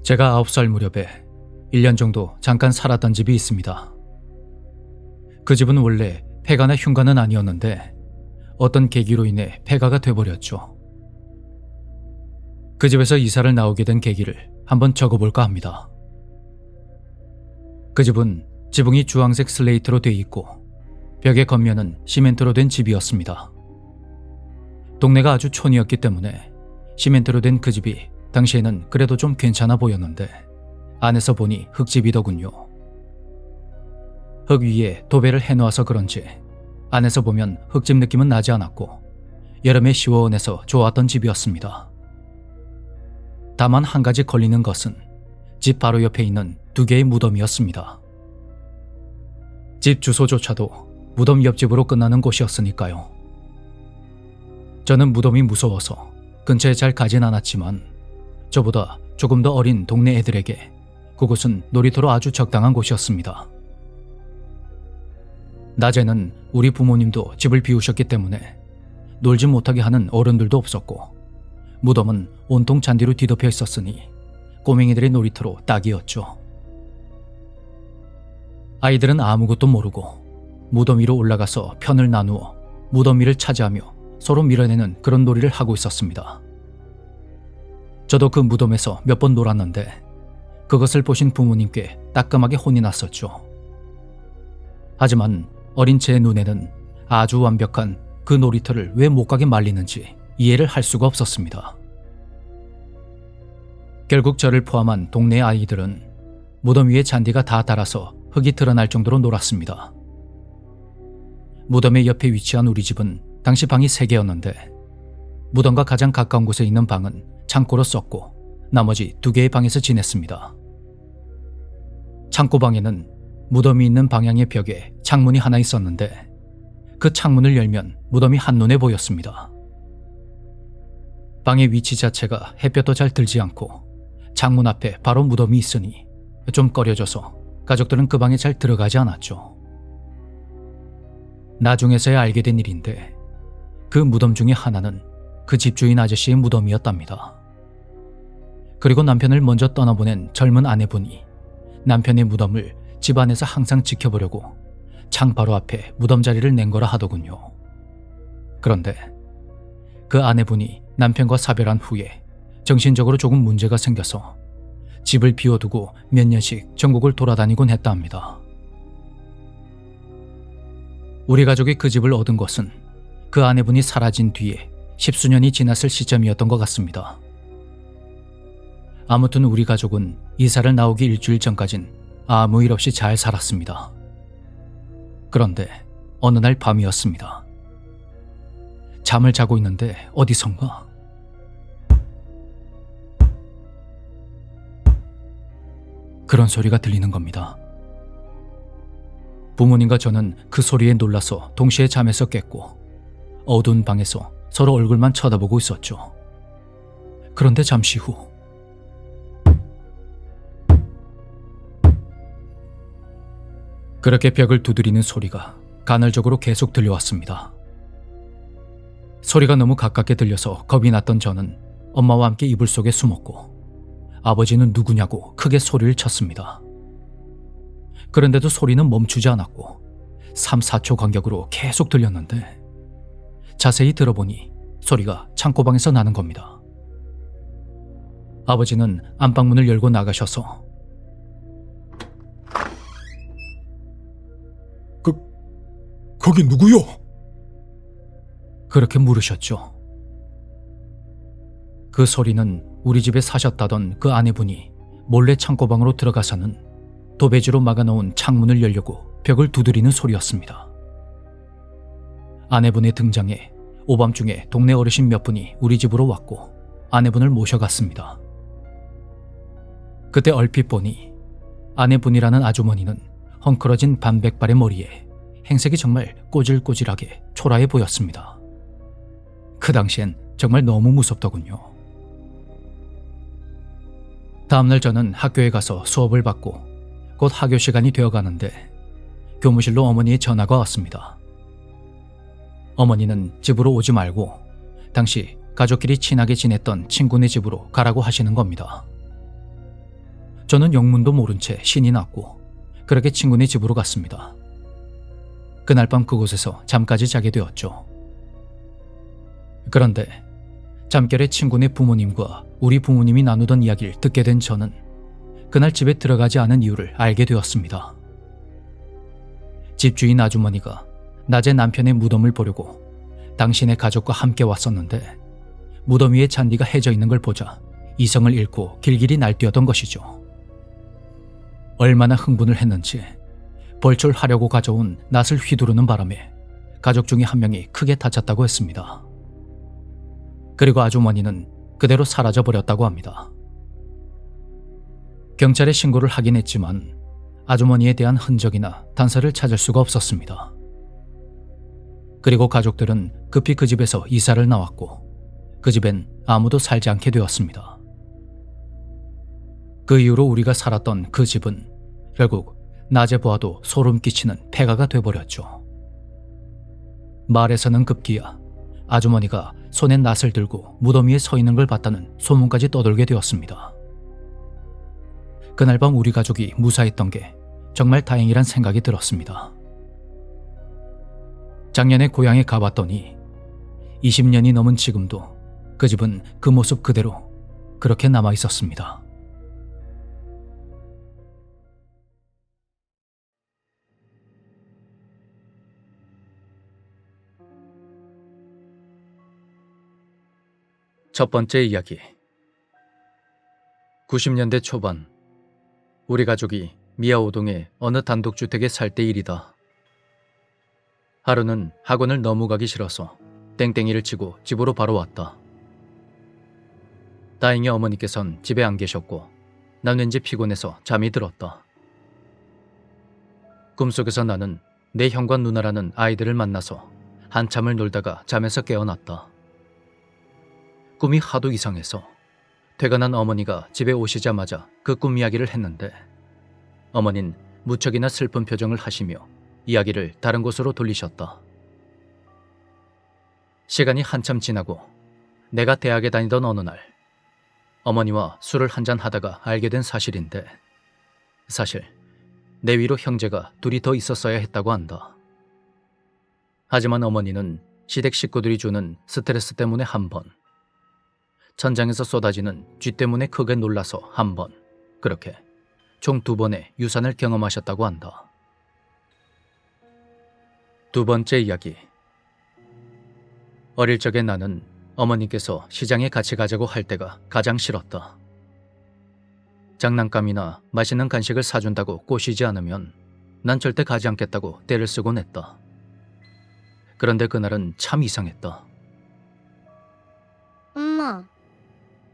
제가 9살 무렵에 1년 정도 잠깐 살았던 집이 있습니다. 그 집은 원래 폐가나 흉가는 아니었는데 어떤 계기로 인해 폐가가 돼버렸죠. 그 집에서 이사를 나오게 된 계기를 한번 적어볼까 합니다. 그 집은 지붕이 주황색 슬레이트로 돼 있고 벽의 겉면은 시멘트로 된 집이었습니다. 동네가 아주 촌이었기 때문에 시멘트로 된 그 집이 당시에는 그래도 좀 괜찮아 보였는데 안에서 보니 흙집이더군요. 흙 위에 도배를 해놓아서 그런지 안에서 보면 흙집 느낌은 나지 않았고 여름에 시원해서 좋았던 집이었습니다. 다만 한 가지 걸리는 것은 집 바로 옆에 있는 2개의 무덤이었습니다. 집 주소조차도 무덤 옆집으로 끝나는 곳이었으니까요. 저는 무덤이 무서워서 근처에 잘 가진 않았지만 저보다 조금 더 어린 동네 애들에게 그곳은 놀이터로 아주 적당한 곳이었습니다. 낮에는 우리 부모님도 집을 비우셨기 때문에 놀지 못하게 하는 어른들도 없었고 무덤은 온통 잔디로 뒤덮여 있었으니 꼬맹이들의 놀이터로 딱이었죠. 아이들은 아무것도 모르고 무덤 위로 올라가서 편을 나누어 무덤 위를 차지하며 서로 밀어내는 그런 놀이를 하고 있었습니다. 저도 그 무덤에서 몇 번 놀았는데 그것을 보신 부모님께 따끔하게 혼이 났었죠. 하지만 어린 제 눈에는 아주 완벽한 그 놀이터를 왜 못 가게 말리는지 이해를 할 수가 없었습니다. 결국 저를 포함한 동네 아이들은 무덤 위에 잔디가 다 닳아서 흙이 드러날 정도로 놀았습니다. 무덤의 옆에 위치한 우리 집은 당시 방이 3개였는데 무덤과 가장 가까운 곳에 있는 방은 창고로 썼고 나머지 2개의 방에서 지냈습니다. 창고방에는 무덤이 있는 방향의 벽에 창문이 하나 있었는데 그 창문을 열면 무덤이 한눈에 보였습니다. 방의 위치 자체가 햇볕도 잘 들지 않고 창문 앞에 바로 무덤이 있으니 좀 꺼려져서 가족들은 그 방에 잘 들어가지 않았죠. 나중에서야 알게 된 일인데 그 무덤 중에 하나는 그 집주인 아저씨의 무덤이었답니다. 그리고 남편을 먼저 떠나보낸 젊은 아내분이 남편의 무덤을 집 안에서 항상 지켜보려고 창 바로 앞에 무덤 자리를 낸 거라 하더군요. 그런데 그 아내분이 남편과 사별한 후에 정신적으로 조금 문제가 생겨서 집을 비워두고 몇 년씩 전국을 돌아다니곤 했다 합니다. 우리 가족이 그 집을 얻은 것은 그 아내분이 사라진 뒤에 10수년이 지났을 시점이었던 것 같습니다. 아무튼 우리 가족은 이사를 나오기 일주일 전까진 아무 일 없이 잘 살았습니다. 그런데 어느 날 밤이었습니다. 잠을 자고 있는데 어디선가 그런 소리가 들리는 겁니다. 부모님과 저는 그 소리에 놀라서 동시에 잠에서 깼고 어두운 방에서 서로 얼굴만 쳐다보고 있었죠. 그런데 잠시 후 그렇게 벽을 두드리는 소리가 간헐적으로 계속 들려왔습니다. 소리가 너무 가깝게 들려서 겁이 났던 저는 엄마와 함께 이불 속에 숨었고 아버지는 누구냐고 크게 소리를 쳤습니다. 그런데도 소리는 멈추지 않았고 3, 4초 간격으로 계속 들렸는데 자세히 들어보니 소리가 창고방에서 나는 겁니다. 아버지는 안방문을 열고 나가셔서 거기 누구요? 그렇게 물으셨죠. 그 소리는 우리 집에 사셨다던 그 아내분이 몰래 창고방으로 들어가서는 도배지로 막아놓은 창문을 열려고 벽을 두드리는 소리였습니다. 아내분의 등장에 오밤중에 동네 어르신 몇 분이 우리 집으로 왔고 아내분을 모셔갔습니다. 그때 얼핏 보니 아내분이라는 아주머니는 헝클어진 반백발의 머리에 행색이 정말 꼬질꼬질하게 초라해 보였습니다. 그 당시엔 정말 너무 무섭더군요. 다음날 저는 학교에 가서 수업을 받고 곧 학교 시간이 되어가는데 교무실로 어머니의 전화가 왔습니다. 어머니는 집으로 오지 말고 당시 가족끼리 친하게 지냈던 친구네 집으로 가라고 하시는 겁니다. 저는 영문도 모른 채 신이 났고 그렇게 친구네 집으로 갔습니다. 그날 밤 그곳에서 잠까지 자게 되었죠. 그런데 잠결에 친구네 부모님과 우리 부모님이 나누던 이야기를 듣게 된 저는 그날 집에 들어가지 않은 이유를 알게 되었습니다. 집주인 아주머니가 낮에 남편의 무덤을 보려고 당신의 가족과 함께 왔었는데 무덤 위에 잔디가 해져 있는 걸 보자 이성을 잃고 길길이 날뛰었던 것이죠. 얼마나 흥분을 했는지 벌초하려고 가져온 낫을 휘두르는 바람에 가족 중에 한 명이 크게 다쳤다고 했습니다. 그리고 아주머니는 그대로 사라져버렸다고 합니다. 경찰에 신고를 하긴 했지만 아주머니에 대한 흔적이나 단서를 찾을 수가 없었습니다. 그리고 가족들은 급히 그 집에서 이사를 나왔고 그 집엔 아무도 살지 않게 되었습니다. 그 이후로 우리가 살았던 그 집은 결국 낮에 보아도 소름 끼치는 폐가가 돼버렸죠. 마을에서는 급기야 아주머니가 손에 낫을 들고 무덤 위에 서 있는 걸 봤다는 소문까지 떠돌게 되었습니다. 그날 밤 우리 가족이 무사했던 게 정말 다행이란 생각이 들었습니다. 작년에 고향에 가봤더니 20년이 넘은 지금도 그 집은 그 모습 그대로 그렇게 남아 있었습니다. 첫 번째 이야기. 90년대 초반 우리 가족이 미아오동의 어느 단독주택에 살 때 일이다. 하루는 학원을 너무 가기 싫어서 땡땡이를 치고 집으로 바로 왔다. 다행히 어머니께선 집에 안 계셨고 난 왠지 피곤해서 잠이 들었다. 꿈속에서 나는 내 형과 누나라는 아이들을 만나서 한참을 놀다가 잠에서 깨어났다. 꿈이 하도 이상해서 퇴근한 어머니가 집에 오시자마자 그 꿈 이야기를 했는데 어머닌 무척이나 슬픈 표정을 하시며 이야기를 다른 곳으로 돌리셨다. 시간이 한참 지나고 내가 대학에 다니던 어느 날 어머니와 술을 한잔 하다가 알게 된 사실인데 사실 내 위로 형제가 둘이 더 있었어야 했다고 한다. 하지만 어머니는 시댁 식구들이 주는 스트레스 때문에 한 번, 천장에서 쏟아지는 쥐 때문에 크게 놀라서 한 번, 그렇게 총 2번의 유산을 경험하셨다고 한다. 두 번째 이야기. 어릴 적에 나는 어머니께서 시장에 같이 가자고 할 때가 가장 싫었다. 장난감이나 맛있는 간식을 사준다고 꼬시지 않으면 난 절대 가지 않겠다고 떼를 쓰곤 했다. 그런데 그날은 참 이상했다. 엄마,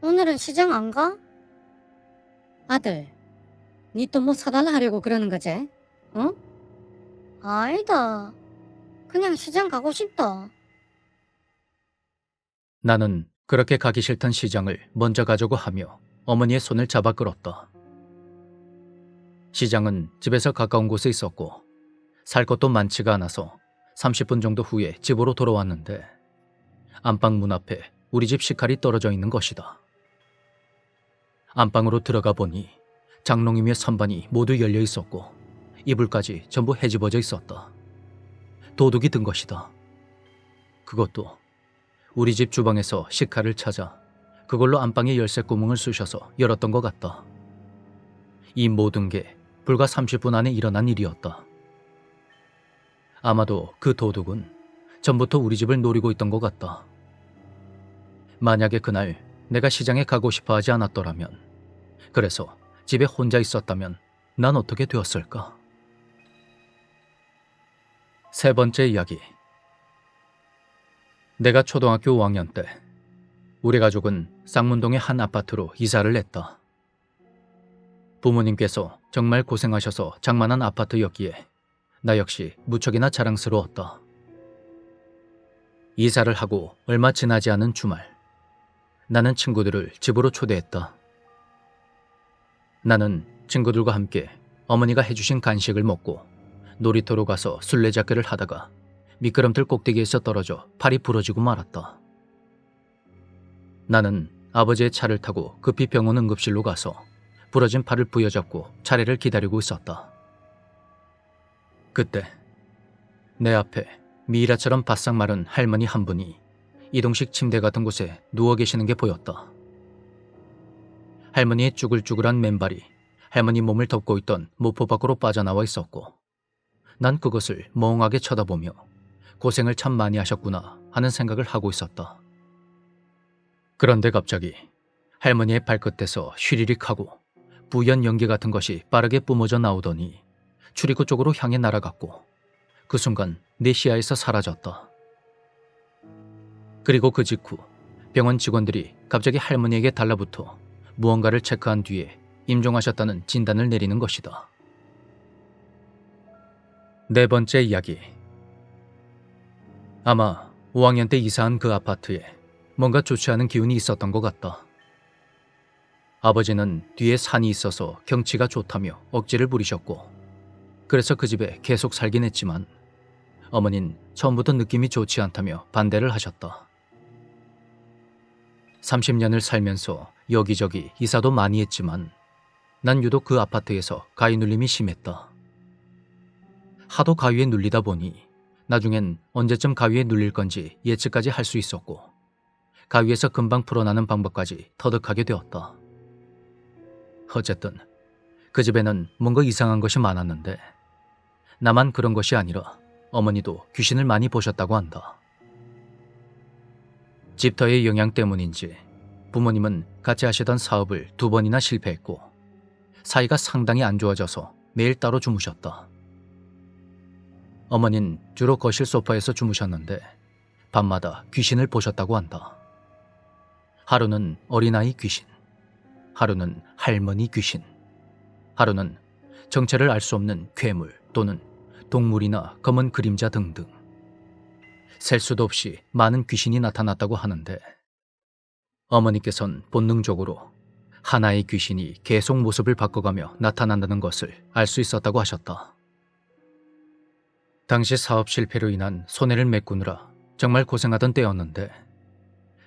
오늘은 시장 안 가? 아들, 니 또 뭐 사달라 하려고 그러는 거지? 어? 아니다. 그냥 시장 가고 싶다. 나는 그렇게 가기 싫던 시장을 먼저 가자고 하며 어머니의 손을 잡아 끌었다. 시장은 집에서 가까운 곳에 있었고 살 것도 많지가 않아서 30분 정도 후에 집으로 돌아왔는데 안방 문 앞에 우리 집 식칼이 떨어져 있는 것이다. 안방으로 들어가 보니 장롱이며 선반이 모두 열려 있었고 이불까지 전부 헤집어져 있었다. 도둑이 든 것이다. 그것도 우리 집 주방에서 식칼을 찾아 그걸로 안방에 열쇠 구멍을 쑤셔서 열었던 것 같다. 이 모든 게 불과 30분 안에 일어난 일이었다. 아마도 그 도둑은 전부터 우리 집을 노리고 있던 것 같다. 만약에 그날 내가 시장에 가고 싶어 하지 않았더라면, 그래서 집에 혼자 있었다면 난 어떻게 되었을까? 세 번째 이야기. 내가 초등학교 5학년 때 우리 가족은 쌍문동의 한 아파트로 이사를 했다. 부모님께서 정말 고생하셔서 장만한 아파트였기에 나 역시 무척이나 자랑스러웠다. 이사를 하고 얼마 지나지 않은 주말, 나는 친구들을 집으로 초대했다. 나는 친구들과 함께 어머니가 해주신 간식을 먹고 놀이터로 가서 술래잡기를 하다가 미끄럼틀 꼭대기에서 떨어져 팔이 부러지고 말았다. 나는 아버지의 차를 타고 급히 병원 응급실로 가서 부러진 팔을 부여잡고 차례를 기다리고 있었다. 그때 내 앞에 미이라처럼 바싹 마른 할머니 한 분이 이동식 침대 같은 곳에 누워 계시는 게 보였다. 할머니의 쭈글쭈글한 맨발이 할머니 몸을 덮고 있던 모포 밖으로 빠져나와 있었고, 난 그것을 멍하게 쳐다보며 고생을 참 많이 하셨구나 하는 생각을 하고 있었다. 그런데 갑자기 할머니의 발끝에서 휘리릭 하고 부연 연기 같은 것이 빠르게 뿜어져 나오더니 출입구 쪽으로 향해 날아갔고, 그 순간 내 시야에서 사라졌다. 그리고 그 직후 병원 직원들이 갑자기 할머니에게 달라붙어 무언가를 체크한 뒤에 임종하셨다는 진단을 내리는 것이다. 네 번째 이야기. 아마 5학년 때 이사한 그 아파트에 뭔가 좋지 않은 기운이 있었던 것 같다. 아버지는 뒤에 산이 있어서 경치가 좋다며 억지를 부리셨고, 그래서 그 집에 계속 살긴 했지만 어머닌 처음부터 느낌이 좋지 않다며 반대를 하셨다. 30년을 살면서 여기저기 이사도 많이 했지만 난 유독 그 아파트에서 가위 눌림이 심했다. 하도 가위에 눌리다 보니 나중엔 언제쯤 가위에 눌릴 건지 예측까지 할 수 있었고, 가위에서 금방 풀어나는 방법까지 터득하게 되었다. 어쨌든 그 집에는 뭔가 이상한 것이 많았는데, 나만 그런 것이 아니라 어머니도 귀신을 많이 보셨다고 한다. 집터의 영향 때문인지 부모님은 같이 하시던 사업을 2번이나 실패했고, 사이가 상당히 안 좋아져서 매일 따로 주무셨다. 어머닌 주로 거실 소파에서 주무셨는데 밤마다 귀신을 보셨다고 한다. 하루는 어린아이 귀신, 하루는 할머니 귀신, 하루는 정체를 알 수 없는 괴물 또는 동물이나 검은 그림자 등등. 셀 수도 없이 많은 귀신이 나타났다고 하는데, 어머니께선 본능적으로 하나의 귀신이 계속 모습을 바꿔가며 나타난다는 것을 알 수 있었다고 하셨다. 당시 사업 실패로 인한 손해를 메꾸느라 정말 고생하던 때였는데,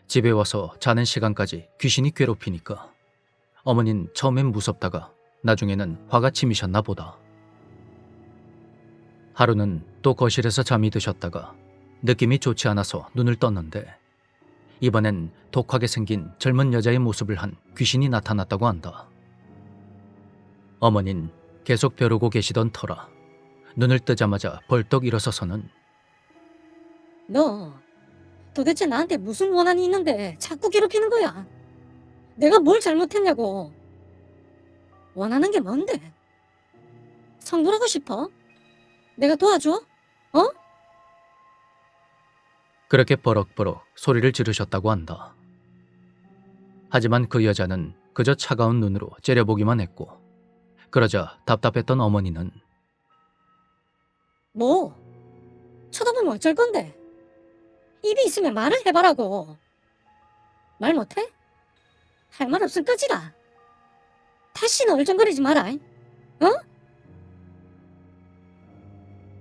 집에 와서 자는 시간까지 귀신이 괴롭히니까 어머닌 처음엔 무섭다가 나중에는 화가 치미셨나 보다. 하루는 또 거실에서 잠이 드셨다가 느낌이 좋지 않아서 눈을 떴는데, 이번엔 독하게 생긴 젊은 여자의 모습을 한 귀신이 나타났다고 한다. 어머닌 계속 벼르고 계시던 터라 눈을 뜨자마자 벌떡 일어서서는 너 도대체 나한테 무슨 원한이 있는데 자꾸 괴롭히는 거야? 내가 뭘 잘못했냐고. 원하는 게 뭔데? 성불하고 싶어? 내가 도와줘? 어? 그렇게 버럭버럭 소리를 지르셨다고 한다. 하지만 그 여자는 그저 차가운 눈으로 째려보기만 했고, 그러자 답답했던 어머니는 뭐? 쳐다보면 어쩔 건데? 입이 있으면 말을 해봐라고. 말 못해? 할 말 없음 꺼지라. 다시는 얼쩡거리지 마라. 어?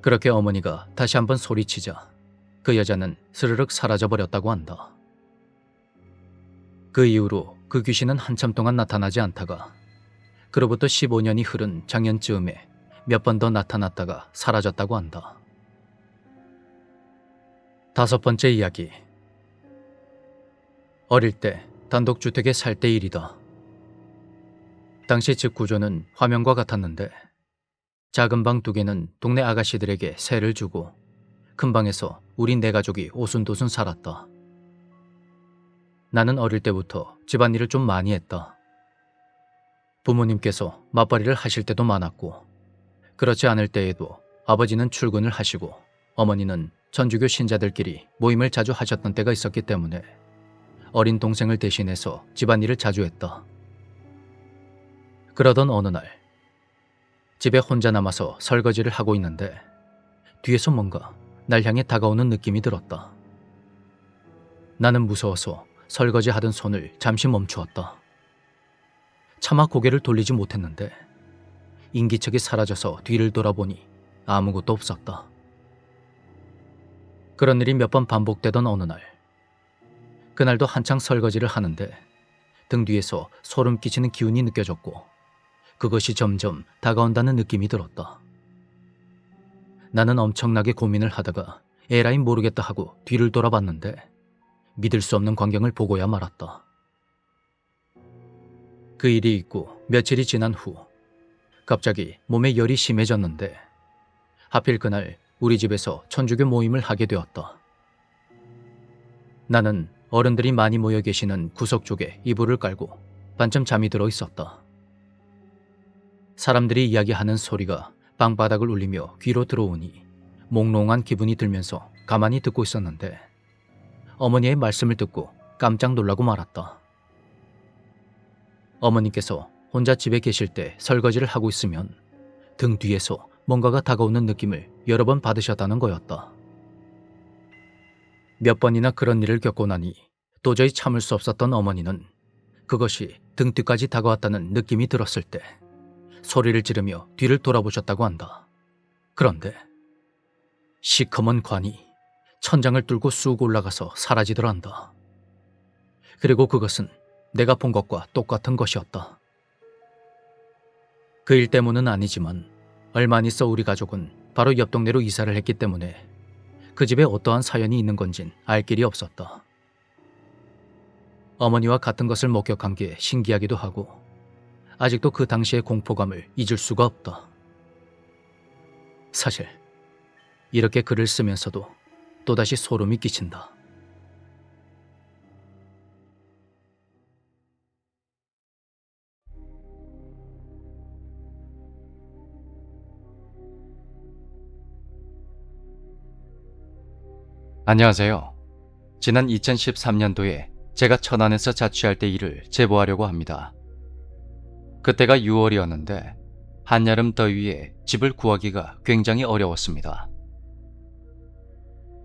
그렇게 어머니가 다시 한번 소리치자 그 여자는 스르륵 사라져버렸다고 한다. 그 이후로 그 귀신은 한참 동안 나타나지 않다가 그로부터 15년이 흐른 작년쯤에 몇 번 더 나타났다가 사라졌다고 한다. 5번째 이야기. 어릴 때 단독주택에 살 때 일이다. 당시 집 구조는 화면과 같았는데, 작은 방 2개는 동네 아가씨들에게 세를 주고 큰 방에서 우리 4가족이 오순도순 살았다. 나는 어릴 때부터 집안일을 좀 많이 했다. 부모님께서 맞벌이를 하실 때도 많았고, 그렇지 않을 때에도 아버지는 출근을 하시고 어머니는 천주교 신자들끼리 모임을 자주 하셨던 때가 있었기 때문에 어린 동생을 대신해서 집안일을 자주 했다. 그러던 어느 날 집에 혼자 남아서 설거지를 하고 있는데 뒤에서 뭔가 날 향해 다가오는 느낌이 들었다. 나는 무서워서 설거지하던 손을 잠시 멈추었다. 차마 고개를 돌리지 못했는데 인기척이 사라져서 뒤를 돌아보니 아무것도 없었다. 그런 일이 몇 번 반복되던 어느 날, 그날도 한창 설거지를 하는데 등 뒤에서 소름 끼치는 기운이 느껴졌고 그것이 점점 다가온다는 느낌이 들었다. 나는 엄청나게 고민을 하다가 에라이 모르겠다 하고 뒤를 돌아봤는데 믿을 수 없는 광경을 보고야 말았다. 그 일이 있고 며칠이 지난 후 갑자기 몸에 열이 심해졌는데 하필 그날 우리 집에서 천주교 모임을 하게 되었다. 나는 어른들이 많이 모여 계시는 구석 쪽에 이불을 깔고 반쯤 잠이 들어 있었다. 사람들이 이야기하는 소리가 방바닥을 울리며 귀로 들어오니 몽롱한 기분이 들면서 가만히 듣고 있었는데 어머니의 말씀을 듣고 깜짝 놀라고 말았다. 어머니께서 혼자 집에 계실 때 설거지를 하고 있으면 등 뒤에서 뭔가가 다가오는 느낌을 여러 번 받으셨다는 거였다. 몇 번이나 그런 일을 겪고 나니 도저히 참을 수 없었던 어머니는 그것이 등 뒤까지 다가왔다는 느낌이 들었을 때 소리를 지르며 뒤를 돌아보셨다고 한다. 그런데 시커먼 관이 천장을 뚫고 쑥 올라가서 사라지더란다. 그리고 그것은 내가 본 것과 똑같은 것이었다. 그 일 때문은 아니지만 얼마 안 있어 우리 가족은 바로 옆 동네로 이사를 했기 때문에 그 집에 어떠한 사연이 있는 건진 알 길이 없었다. 어머니와 같은 것을 목격한 게 신기하기도 하고 아직도 그 당시의 공포감을 잊을 수가 없다. 사실 이렇게 글을 쓰면서도 또다시 소름이 끼친다. 안녕하세요. 지난 2013년도에 제가 천안에서 자취할 때 일을 제보하려고 합니다. 그때가 6월이었는데 한여름 더위에 집을 구하기가 굉장히 어려웠습니다.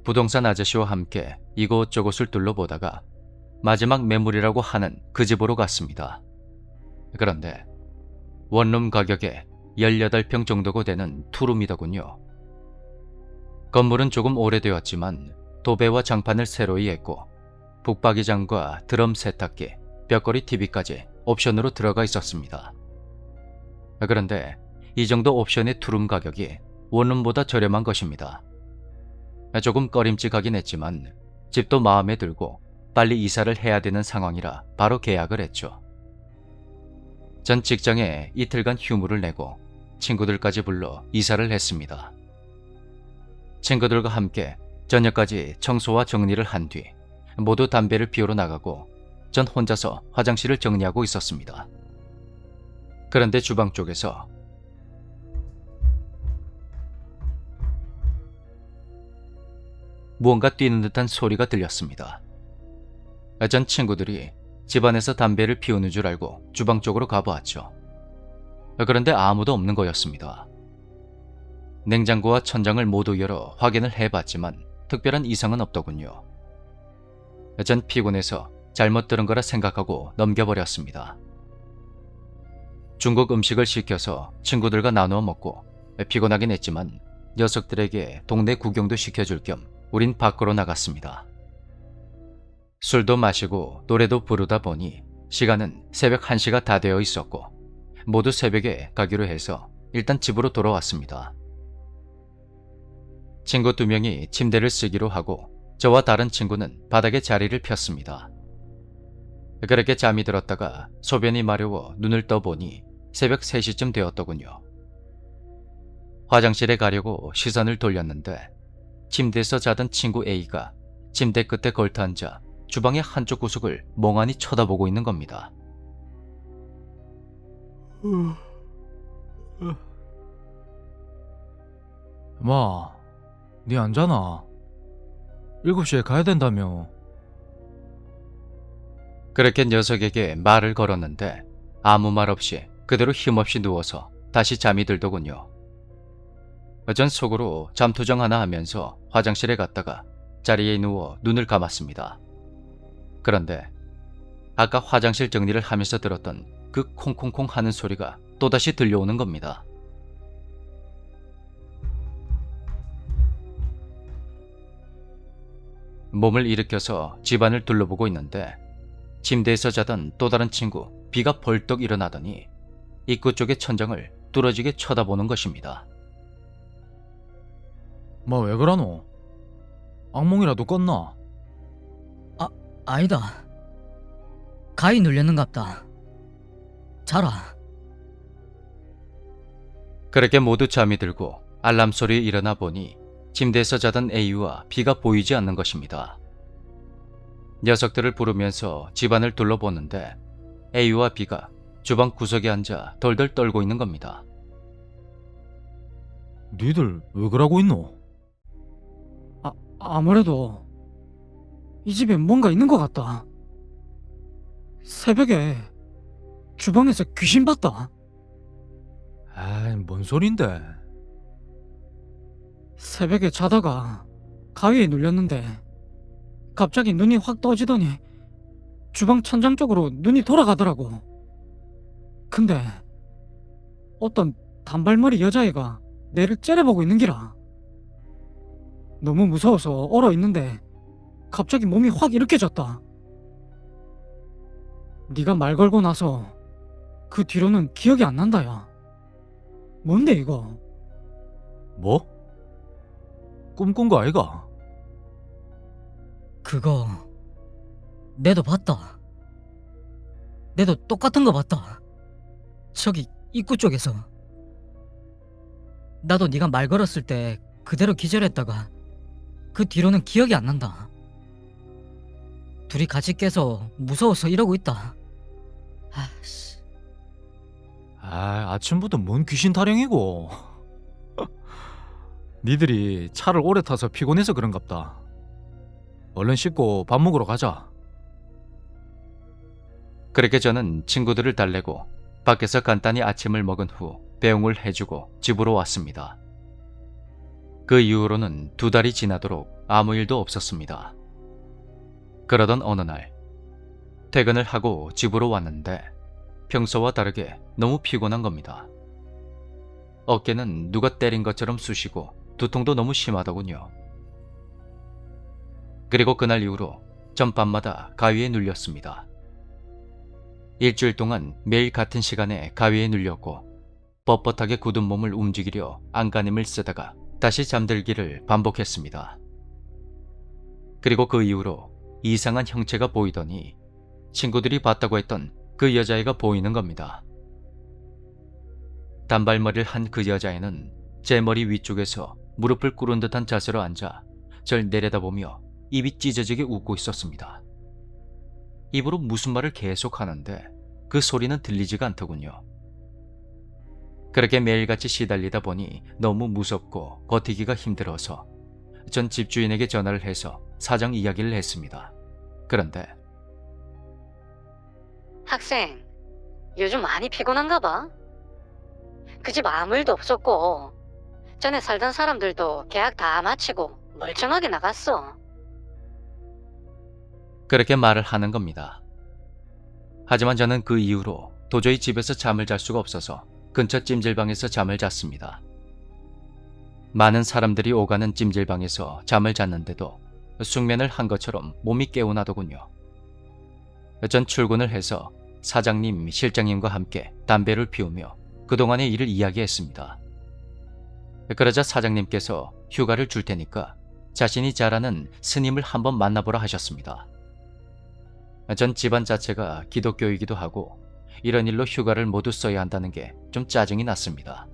부동산 아저씨와 함께 이곳저곳을 둘러보다가 마지막 매물이라고 하는 그 집으로 갔습니다. 그런데 원룸 가격에 18평 정도가 되는 투룸이더군요. 건물은 조금 오래되었지만 도배와 장판을 새로이 했고 북박이장과 드럼 세탁기, 벽걸이 TV까지 옵션으로 들어가 있었습니다. 그런데 이 정도 옵션의 투룸 가격이 원룸보다 저렴한 것입니다. 조금 꺼림칙하긴 했지만 집도 마음에 들고 빨리 이사를 해야 되는 상황이라 바로 계약을 했죠. 전 직장에 이틀간 휴무를 내고 친구들까지 불러 이사를 했습니다. 친구들과 함께 저녁까지 청소와 정리를 한 뒤 모두 담배를 피우러 나가고 전 혼자서 화장실을 정리하고 있었습니다. 그런데 주방 쪽에서 무언가 뛰는 듯한 소리가 들렸습니다. 전 친구들이 집안에서 담배를 피우는 줄 알고 주방 쪽으로 가보았죠. 그런데 아무도 없는 거였습니다. 냉장고와 천장을 모두 열어 확인을 해봤지만 특별한 이상은 없더군요. 전 피곤해서 잘못 들은 거라 생각하고 넘겨버렸습니다. 중국 음식을 시켜서 친구들과 나누어 먹고 피곤하긴 했지만 녀석들에게 동네 구경도 시켜줄 겸 우린 밖으로 나갔습니다. 술도 마시고 노래도 부르다 보니 시간은 새벽 1시가 다 되어 있었고 모두 새벽에 가기로 해서 일단 집으로 돌아왔습니다. 친구 2명이 침대를 쓰기로 하고 저와 다른 친구는 바닥에 자리를 폈습니다. 그렇게 잠이 들었다가 소변이 마려워 눈을 떠보니 새벽 3시쯤 되었더군요. 화장실에 가려고 시선을 돌렸는데 침대에서 자던 친구 A가 침대 끝에 걸터앉아 주방의 한쪽 구석을 멍하니 쳐다보고 있는 겁니다. 마, 니 안 자나? 7시에 가야 된다며. 그렇게 녀석에게 말을 걸었는데 아무 말 없이 그대로 힘없이 누워서 다시 잠이 들더군요. 전 속으로 잠투정 하나 하면서 화장실에 갔다가 자리에 누워 눈을 감았습니다. 그런데 아까 화장실 정리를 하면서 들었던 그 콩콩콩 하는 소리가 또다시 들려오는 겁니다. 몸을 일으켜서 집안을 둘러보고 있는데 침대에서 자던 또 다른 친구 B가 벌떡 일어나더니 입구 쪽의 천장을 뚫어지게 쳐다보는 것입니다. 마 왜 그러노? 악몽이라도 꿨나? 아니다. 가위 눌렸는갑다. 자라. 그렇게 모두 잠이 들고 알람 소리에 일어나 보니 침대에서 자던 A와 B가 보이지 않는 것입니다. 녀석들을 부르면서 집안을 둘러보는데 A와 B가 주방 구석에 앉아 덜덜 떨고 있는 겁니다. 니들 왜 그러고 있노? 아무래도 이 집에 뭔가 있는 것 같다. 새벽에 주방에서 귀신 봤다. 아이 뭔 소린데? 새벽에 자다가 가위에 눌렸는데 갑자기 눈이 확 떠지더니 주방 천장 쪽으로 눈이 돌아가더라고. 근데 어떤 단발머리 여자애가 내를 째려보고 있는 기라. 너무 무서워서 얼어 있는데 갑자기 몸이 확 일으켜졌다. 네가 말 걸고 나서 그 뒤로는 기억이 안 난다야. 뭔데 이거? 뭐? 꿈꾼 거 아이가? 그거 내도 봤다. 내도 똑같은 거 봤다. 저기 입구 쪽에서. 나도 네가 말 걸었을 때 그대로 기절했다가 그 뒤로는 기억이 안 난다. 둘이 같이 깨서 무서워서 이러고 있다. 아씨. 아침부터 뭔 귀신 타령이고. 니들이 차를 오래 타서 피곤해서 그런갑다. 얼른 씻고 밥 먹으러 가자. 그렇게 저는 친구들을 달래고 밖에서 간단히 아침을 먹은 후 배웅을 해주고 집으로 왔습니다. 그 이후로는 2달이 지나도록 아무 일도 없었습니다. 그러던 어느 날 퇴근을 하고 집으로 왔는데 평소와 다르게 너무 피곤한 겁니다. 어깨는 누가 때린 것처럼 쑤시고 두통도 너무 심하더군요. 그리고 그날 이후로 전 밤마다 가위에 눌렸습니다. 일주일 동안 매일 같은 시간에 가위에 눌렸고 뻣뻣하게 굳은 몸을 움직이려 안간힘을 쓰다가 다시 잠들기를 반복했습니다. 그리고 그 이후로 이상한 형체가 보이더니 친구들이 봤다고 했던 그 여자애가 보이는 겁니다. 단발머리를 한 그 여자애는 제 머리 위쪽에서 무릎을 꿇은 듯한 자세로 앉아 절 내려다보며 입이 찢어지게 웃고 있었습니다. 입으로 무슨 말을 계속 하는데 그 소리는 들리지가 않더군요. 그렇게 매일같이 시달리다 보니 너무 무섭고 버티기가 힘들어서 전 집주인에게 전화를 해서 사정 이야기를 했습니다. 그런데 학생, 요즘 많이 피곤한가 봐. 그 집 아무 일도 없었고 전에 살던 사람들도 계약 다 마치고 멀쩡하게 나갔어. 그렇게 말을 하는 겁니다. 하지만 저는 그 이후로 도저히 집에서 잠을 잘 수가 없어서 근처 찜질방에서 잠을 잤습니다. 많은 사람들이 오가는 찜질방에서 잠을 잤는데도 숙면을 한 것처럼 몸이 개운하더군요. 전 출근을 해서 사장님, 실장님과 함께 담배를 피우며 그동안의 일을 이야기했습니다. 그러자 사장님께서 휴가를 줄 테니까 자신이 잘 아는 스님을 한번 만나보라 하셨습니다. 전 집안 자체가 기독교이기도 하고 이런 일로 휴가를 모두 써야 한다는 게 좀 짜증이 났습니다.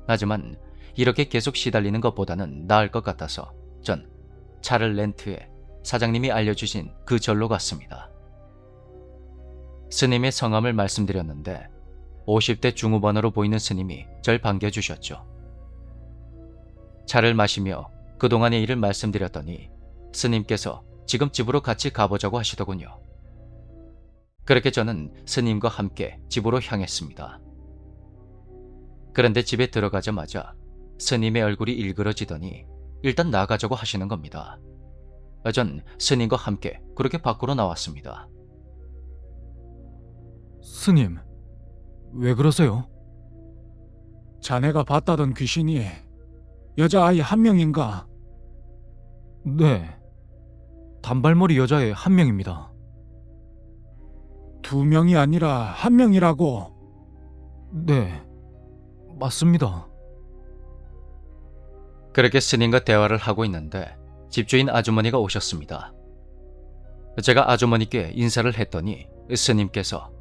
하지만 이렇게 계속 시달리는 것보다는 나을 것 같아서 전 차를 렌트해 사장님이 알려주신 그 절로 갔습니다. 스님의 성함을 말씀드렸는데 50대 중후반으로 보이는 스님이 절 반겨주셨죠. 차를 마시며 그동안의 일을 말씀드렸더니 스님께서 지금 집으로 같이 가보자고 하시더군요. 그렇게 저는 스님과 함께 집으로 향했습니다. 그런데 집에 들어가자마자 스님의 얼굴이 일그러지더니 일단 나가자고 하시는 겁니다. 전 스님과 함께 그렇게 밖으로 나왔습니다. 스님, 왜 그러세요? 자네가 봤다던 귀신이 여자아이 한 명인가? 네, 단발머리 여자애 한 명입니다. 2명이 아니라 1명이라고. 네, 맞습니다. 그렇게 스님과 대화를 하고 있는데 집주인 아주머니가 오셨습니다. 제가 아주머니께 인사를 했더니 스님께서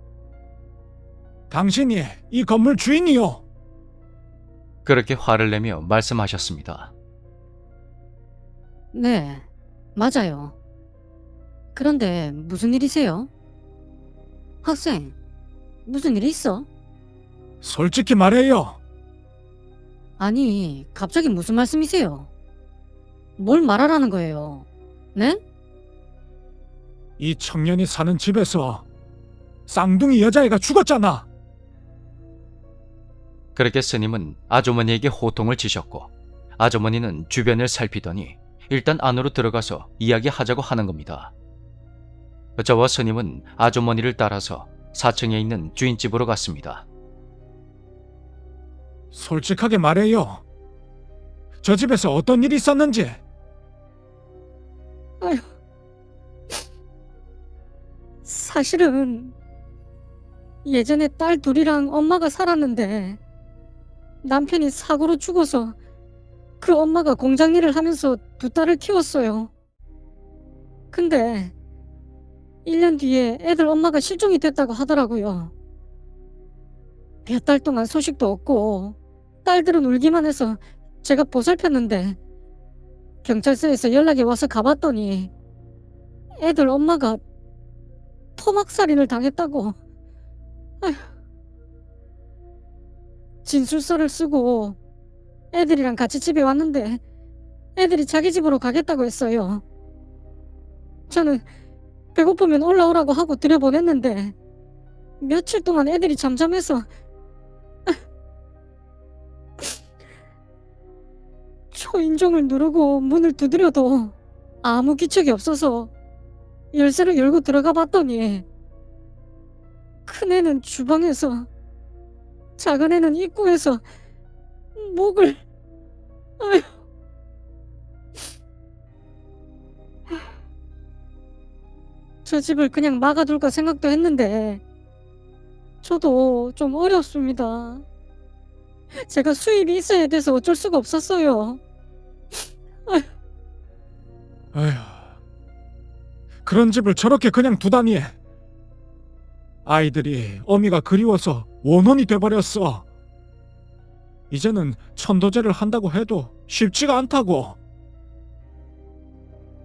당신이 이 건물 주인이요. 그렇게 화를 내며 말씀하셨습니다. 네, 맞아요. 그런데 무슨 일이세요? 학생, 무슨 일 있어? 솔직히 말해요. 아니, 갑자기 무슨 말씀이세요? 뭘 말하라는 거예요? 네? 이 청년이 사는 집에서 쌍둥이 여자애가 죽었잖아. 그렇게 스님은 아주머니에게 호통을 치셨고 아주머니는 주변을 살피더니 일단 안으로 들어가서 이야기하자고 하는 겁니다. 저와 스님은 아주머니를 따라서 4층에 있는 주인집으로 갔습니다. 솔직하게 말해요. 저 집에서 어떤 일이 있었는지. 사실은 예전에 딸 둘이랑 엄마가 살았는데 남편이 사고로 죽어서 그 엄마가 공장 일을 하면서 두 딸을 키웠어요. 근데 1년 뒤에 애들 엄마가 실종이 됐다고 하더라고요. 몇 달 동안 소식도 없고 딸들은 울기만 해서 제가 보살폈는데 경찰서에서 연락이 와서 가봤더니 애들 엄마가 토막살인을 당했다고. 아휴. 진술서를 쓰고 애들이랑 같이 집에 왔는데 애들이 자기 집으로 가겠다고 했어요. 저는 배고프면 올라오라고 하고 들여보냈는데 며칠 동안 애들이 잠잠해서 초인종을 누르고 문을 두드려도 아무 기척이 없어서 열쇠를 열고 들어가 봤더니 큰애는 주방에서 작은애는 입구에서 목을. 아휴. 저 집을 그냥 막아둘까 생각도 했는데 저도 좀 어렵습니다. 제가 수입이 있어야 돼서 어쩔 수가 없었어요. 에휴, 그런 집을 저렇게 그냥 두다니. 아이들이 어미가 그리워서 원혼이 돼버렸어. 이제는 천도제를 한다고 해도 쉽지가 않다고.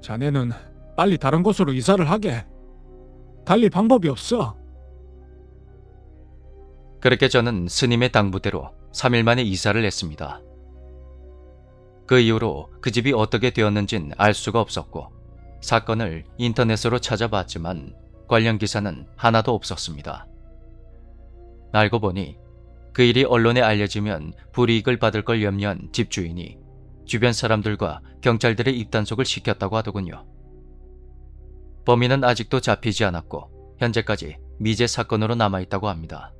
자네는 빨리 다른 곳으로 이사를 하게. 달리 방법이 없어. 그렇게 저는 스님의 당부대로 3일 만에 이사를 했습니다. 그 이후로 그 집이 어떻게 되었는진 알 수가 없었고 사건을 인터넷으로 찾아봤지만 관련 기사는 하나도 없었습니다. 알고 보니 그 일이 언론에 알려지면 불이익을 받을 걸 염려한 집주인이 주변 사람들과 경찰들의 입단속을 시켰다고 하더군요. 범인은 아직도 잡히지 않았고 현재까지 미제 사건으로 남아있다고 합니다.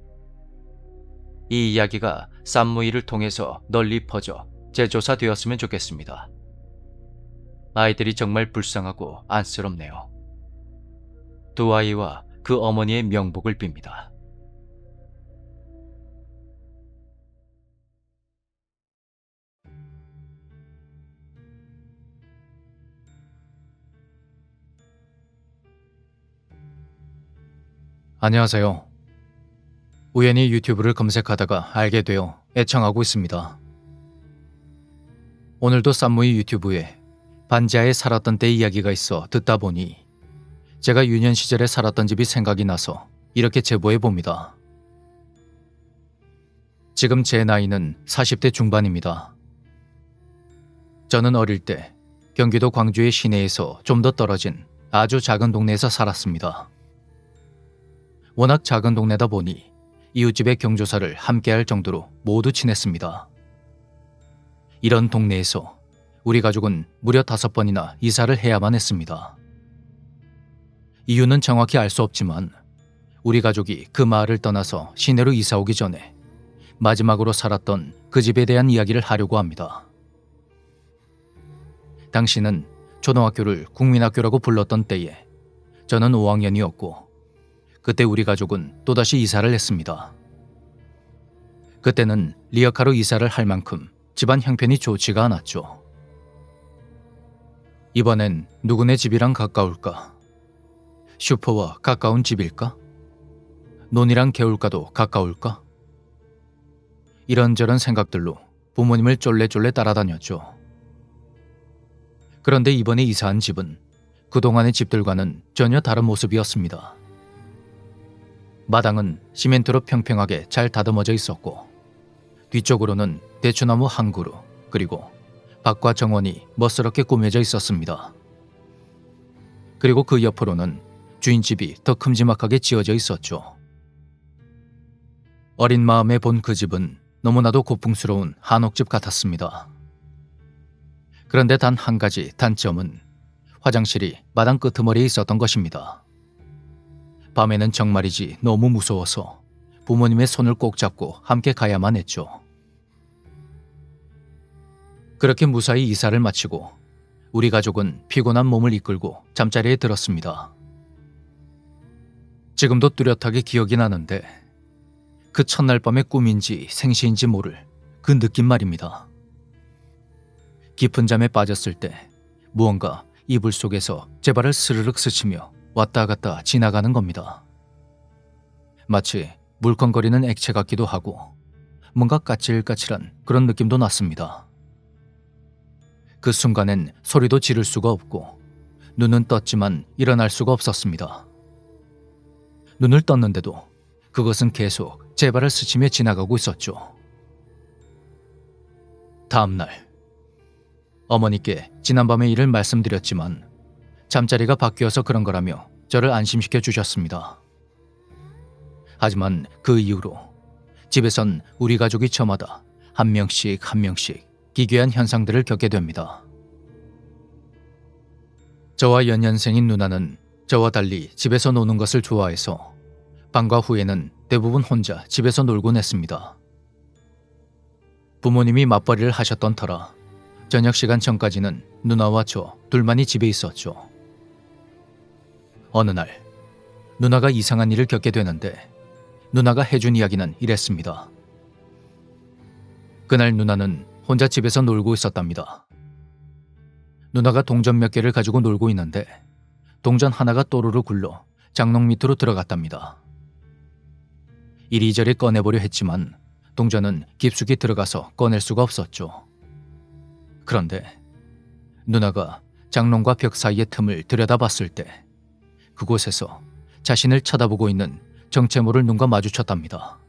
이 이야기가 쌈무이를 통해서 널리 퍼져 재조사되었으면 좋겠습니다. 아이들이 정말 불쌍하고 안쓰럽네요. 두 아이와 그 어머니의 명복을 빕니다. 안녕하세요. 우연히 유튜브를 검색하다가 알게 되어 애청하고 있습니다. 오늘도 쌈무이 유튜브에 반지하에 살았던 때 이야기가 있어 듣다 보니 제가 유년 시절에 살았던 집이 생각이 나서 이렇게 제보해 봅니다. 지금 제 나이는 40대 중반입니다. 저는 어릴 때 경기도 광주의 시내에서 좀 더 떨어진 아주 작은 동네에서 살았습니다. 워낙 작은 동네다 보니 이웃집의 경조사를 함께할 정도로 모두 친했습니다. 이런 동네에서 우리 가족은 무려 5번이나 이사를 해야만 했습니다. 이유는 정확히 알 수 없지만 우리 가족이 그 마을을 떠나서 시내로 이사 오기 전에 마지막으로 살았던 그 집에 대한 이야기를 하려고 합니다. 당시는 초등학교를 국민학교라고 불렀던 때에 저는 5학년이었고 그때 우리 가족은 또다시 이사를 했습니다. 그때는 리어카로 이사를 할 만큼 집안 형편이 좋지가 않았죠. 이번엔 누구네 집이랑 가까울까? 슈퍼와 가까운 집일까? 논이랑 개울가도 가까울까? 이런저런 생각들로 부모님을 쫄래쫄래 따라다녔죠. 그런데 이번에 이사한 집은 그동안의 집들과는 전혀 다른 모습이었습니다. 마당은 시멘트로 평평하게 잘 다듬어져 있었고 뒤쪽으로는 대추나무 한 그루 그리고 밭과 정원이 멋스럽게 꾸며져 있었습니다. 그리고 그 옆으로는 주인집이 더 큼지막하게 지어져 있었죠. 어린 마음에 본 그 집은 너무나도 고풍스러운 한옥집 같았습니다. 그런데 단 한 가지 단점은 화장실이 마당 끄트머리에 있었던 것입니다. 밤에는 정말이지 너무 무서워서 부모님의 손을 꼭 잡고 함께 가야만 했죠. 그렇게 무사히 이사를 마치고 우리 가족은 피곤한 몸을 이끌고 잠자리에 들었습니다. 지금도 뚜렷하게 기억이 나는데 그 첫날 밤의 꿈인지 생시인지 모를 그 느낌 말입니다. 깊은 잠에 빠졌을 때 무언가 이불 속에서 제 발을 스르륵 스치며 왔다 갔다 지나가는 겁니다. 마치 물컹거리는 액체 같기도 하고 뭔가 까칠까칠한 그런 느낌도 났습니다. 그 순간엔 소리도 지를 수가 없고 눈은 떴지만 일어날 수가 없었습니다. 눈을 떴는데도 그것은 계속 제 발을 스치며 지나가고 있었죠. 다음 날 어머니께 지난밤의 일을 말씀드렸지만 잠자리가 바뀌어서 그런 거라며 저를 안심시켜 주셨습니다. 하지만 그 이후로 집에선 우리 가족이 저마다 한 명씩 기괴한 현상들을 겪게 됩니다. 저와 연년생인 누나는 저와 달리 집에서 노는 것을 좋아해서 방과 후에는 대부분 혼자 집에서 놀곤 했습니다. 부모님이 맞벌이를 하셨던 터라 저녁 시간 전까지는 누나와 저 둘만이 집에 있었죠. 어느 날 누나가 이상한 일을 겪게 되는데 누나가 해준 이야기는 이랬습니다. 그날 누나는 혼자 집에서 놀고 있었답니다. 누나가 동전 몇 개를 가지고 놀고 있는데 동전 하나가 또르르 굴러 장롱 밑으로 들어갔답니다. 이리저리 꺼내보려 했지만 동전은 깊숙이 들어가서 꺼낼 수가 없었죠. 그런데 누나가 장롱과 벽 사이의 틈을 들여다봤을 때 그곳에서 자신을 쳐다보고 있는 정체 모를 눈과 마주쳤답니다.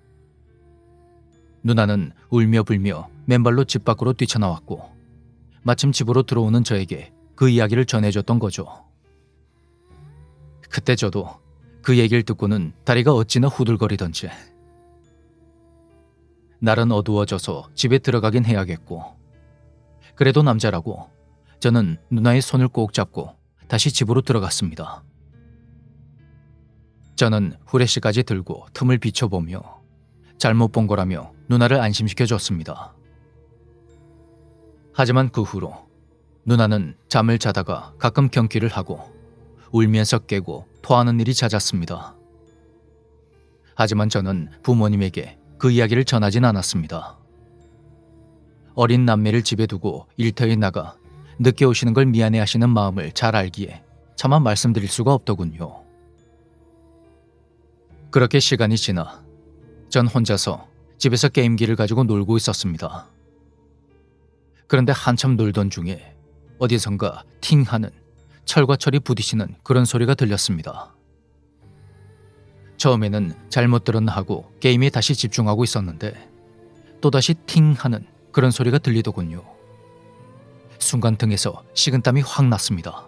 누나는 울며 불며 맨발로 집 밖으로 뛰쳐나왔고 마침 집으로 들어오는 저에게 그 이야기를 전해줬던 거죠. 그때 저도 그 얘기를 듣고는 다리가 어찌나 후들거리던지. 날은 어두워져서 집에 들어가긴 해야겠고 그래도 남자라고 저는 누나의 손을 꼭 잡고 다시 집으로 들어갔습니다. 저는 후레쉬까지 들고 틈을 비춰보며 잘못 본 거라며 누나를 안심시켜줬습니다. 하지만 그 후로 누나는 잠을 자다가 가끔 경기를 하고 울면서 깨고 토하는 일이 잦았습니다. 하지만 저는 부모님에게 그 이야기를 전하진 않았습니다. 어린 남매를 집에 두고 일터에 나가 늦게 오시는 걸 미안해하시는 마음을 잘 알기에 차마 말씀드릴 수가 없더군요. 그렇게 시간이 지나 전 혼자서 집에서 게임기를 가지고 놀고 있었습니다. 그런데 한참 놀던 중에 어디선가 팅하는 철과 철이 부딪히는 그런 소리가 들렸습니다. 처음에는 잘못 들었나 하고 게임에 다시 집중하고 있었는데 또다시 팅하는 그런 소리가 들리더군요. 순간 등에서 식은땀이 확 났습니다.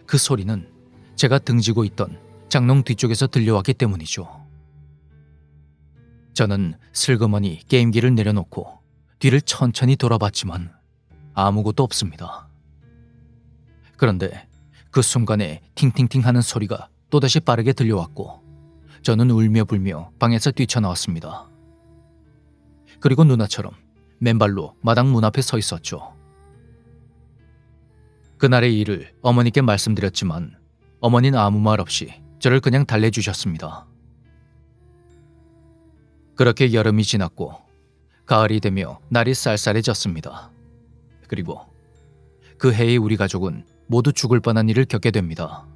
그 소리는 제가 등지고 있던 장롱 뒤쪽에서 들려왔기 때문이죠. 저는 슬그머니 게임기를 내려놓고 뒤를 천천히 돌아봤지만 아무것도 없습니다. 그런데 그 순간에 팅팅팅 하는 소리가 또다시 빠르게 들려왔고 저는 울며 불며 방에서 뛰쳐나왔습니다. 그리고 누나처럼 맨발로 마당 문 앞에 서 있었죠. 그날의 일을 어머니께 말씀드렸지만 어머니는 아무 말 없이 저를 그냥 달래주셨습니다. 그렇게 여름이 지났고 가을이 되며 날이 쌀쌀해졌습니다. 그리고 그 해에 우리 가족은 모두 죽을 뻔한 일을 겪게 됩니다.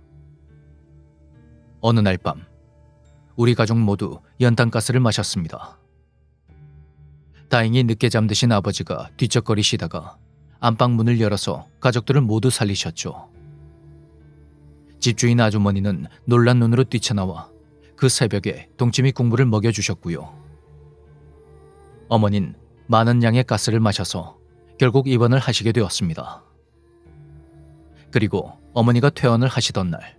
어느 날 밤 우리 가족 모두 연탄가스를 마셨습니다. 다행히 늦게 잠드신 아버지가 뒤척거리시다가 안방 문을 열어서 가족들을 모두 살리셨죠. 집주인 아주머니는 놀란 눈으로 뛰쳐나와 그 새벽에 동치미 국물을 먹여주셨고요. 어머닌 많은 양의 가스를 마셔서 결국 입원을 하시게 되었습니다. 그리고 어머니가 퇴원을 하시던 날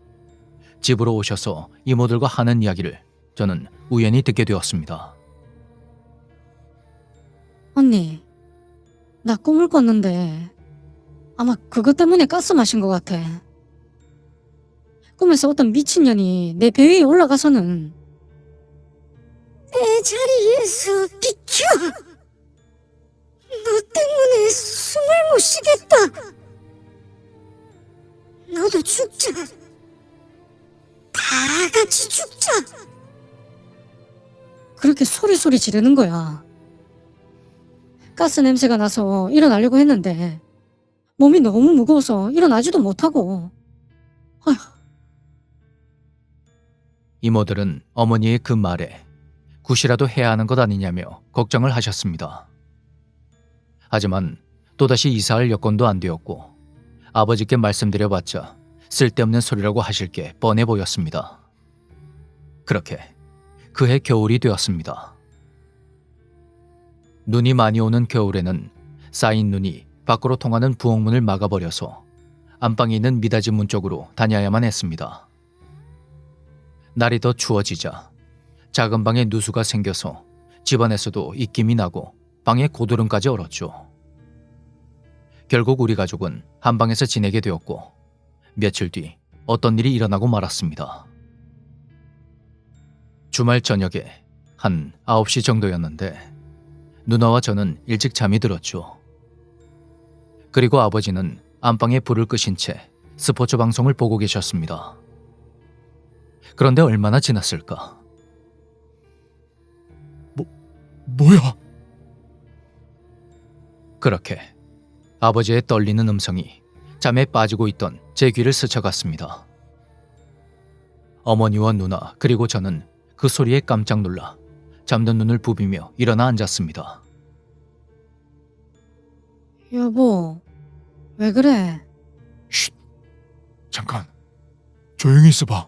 집으로 오셔서 이모들과 하는 이야기를 저는 우연히 듣게 되었습니다. 언니, 나 꿈을 꿨는데 아마 그것 때문에 가스 마신 것 같아. 꿈에서 어떤 미친년이 내 배 위에 올라가서는 내 자리에서 비켜! 너 때문에 숨을 못 쉬겠다! 너도 죽자! 다 같이 죽자! 그렇게 소리 지르는 거야. 가스 냄새가 나서 일어나려고 했는데 몸이 너무 무거워서 일어나지도 못하고. 아휴. 이모들은 어머니의 그 말에 굿이라도 해야 하는 것 아니냐며 걱정을 하셨습니다. 하지만 또다시 이사할 여건도 안 되었고 아버지께 말씀드려봤자 쓸데없는 소리라고 하실 게 뻔해 보였습니다. 그렇게 그해 겨울이 되었습니다. 눈이 많이 오는 겨울에는 쌓인 눈이 밖으로 통하는 부엌문을 막아버려서 안방에 있는 미닫이 문 쪽으로 다녀야만 했습니다. 날이 더 추워지자 작은 방에 누수가 생겨서 집안에서도 입김이 나고 방에 고드름까지 얼었죠. 결국 우리 가족은 한 방에서 지내게 되었고 며칠 뒤 어떤 일이 일어나고 말았습니다. 주말 저녁에 한 9시 정도였는데 누나와 저는 일찍 잠이 들었죠. 그리고 아버지는 안방에 불을 끄신 채 스포츠 방송을 보고 계셨습니다. 그런데 얼마나 지났을까? 뭐야? 그렇게 아버지의 떨리는 음성이 잠에 빠지고 있던 제 귀를 스쳐갔습니다. 어머니와 누나 그리고 저는 그 소리에 깜짝 놀라 잠든 눈을 부비며 일어나 앉았습니다. 여보, 왜 그래? 쉿. 잠깐. 조용히 있어봐.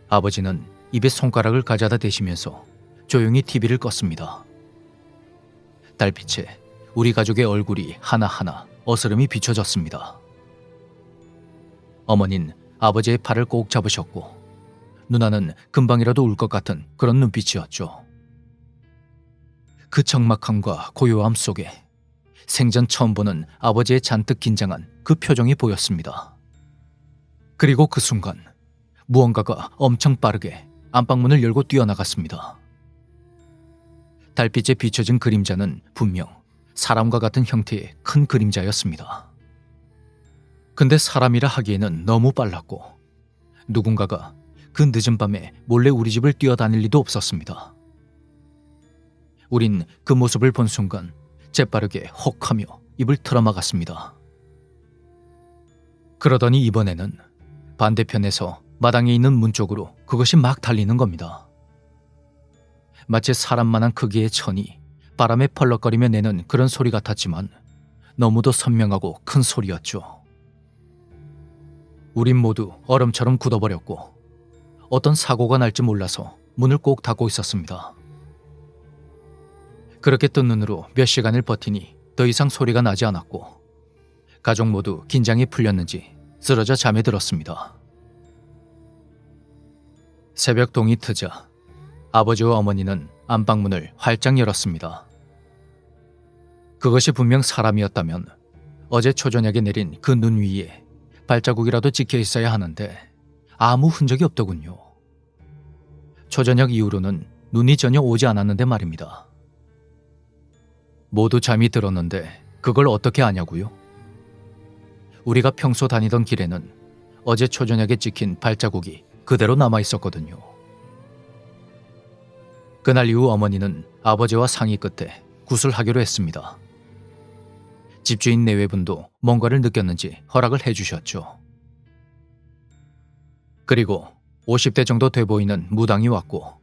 아버지는 입에 손가락을 가져다 대시면서 조용히 TV를 껐습니다. 달빛에 우리 가족의 얼굴이 하나하나 어스름이 비춰졌습니다. 어머니는 아버지의 팔을 꼭 잡으셨고 누나는 금방이라도 울 것 같은 그런 눈빛이었죠. 그 적막함과 고요함 속에 생전 처음 보는 아버지의 잔뜩 긴장한 그 표정이 보였습니다. 그리고 그 순간 무언가가 엄청 빠르게 안방문을 열고 뛰어나갔습니다. 달빛에 비춰진 그림자는 분명 사람과 같은 형태의 큰 그림자였습니다. 근데 사람이라 하기에는 너무 빨랐고 누군가가 그 늦은 밤에 몰래 우리 집을 뛰어다닐 리도 없었습니다. 우린 그 모습을 본 순간 재빠르게 혹하며 입을 틀어막았습니다. 그러더니 이번에는 반대편에서 마당에 있는 문 쪽으로 그것이 막 달리는 겁니다. 마치 사람만한 크기의 천이 바람에 펄럭거리며 내는 그런 소리 같았지만 너무도 선명하고 큰 소리였죠. 우린 모두 얼음처럼 굳어버렸고 어떤 사고가 날지 몰라서 문을 꼭 닫고 있었습니다. 그렇게 뜬 눈으로 몇 시간을 버티니 더 이상 소리가 나지 않았고 가족 모두 긴장이 풀렸는지 쓰러져 잠에 들었습니다. 새벽 동이 트자 아버지와 어머니는 안방문을 활짝 열었습니다. 그것이 분명 사람이었다면 어제 초저녁에 내린 그 눈 위에 발자국이라도 찍혀 있어야 하는데 아무 흔적이 없더군요. 초저녁 이후로는 눈이 전혀 오지 않았는데 말입니다. 모두 잠이 들었는데 그걸 어떻게 아냐고요? 우리가 평소 다니던 길에는 어제 초저녁에 찍힌 발자국이 그대로 남아 있었거든요. 그날 이후 어머니는 아버지와 상의 끝에 구술하기로 했습니다. 집주인 내외분도 뭔가를 느꼈는지 허락을 해주셨죠. 그리고 50대 정도 돼 보이는 무당이 왔고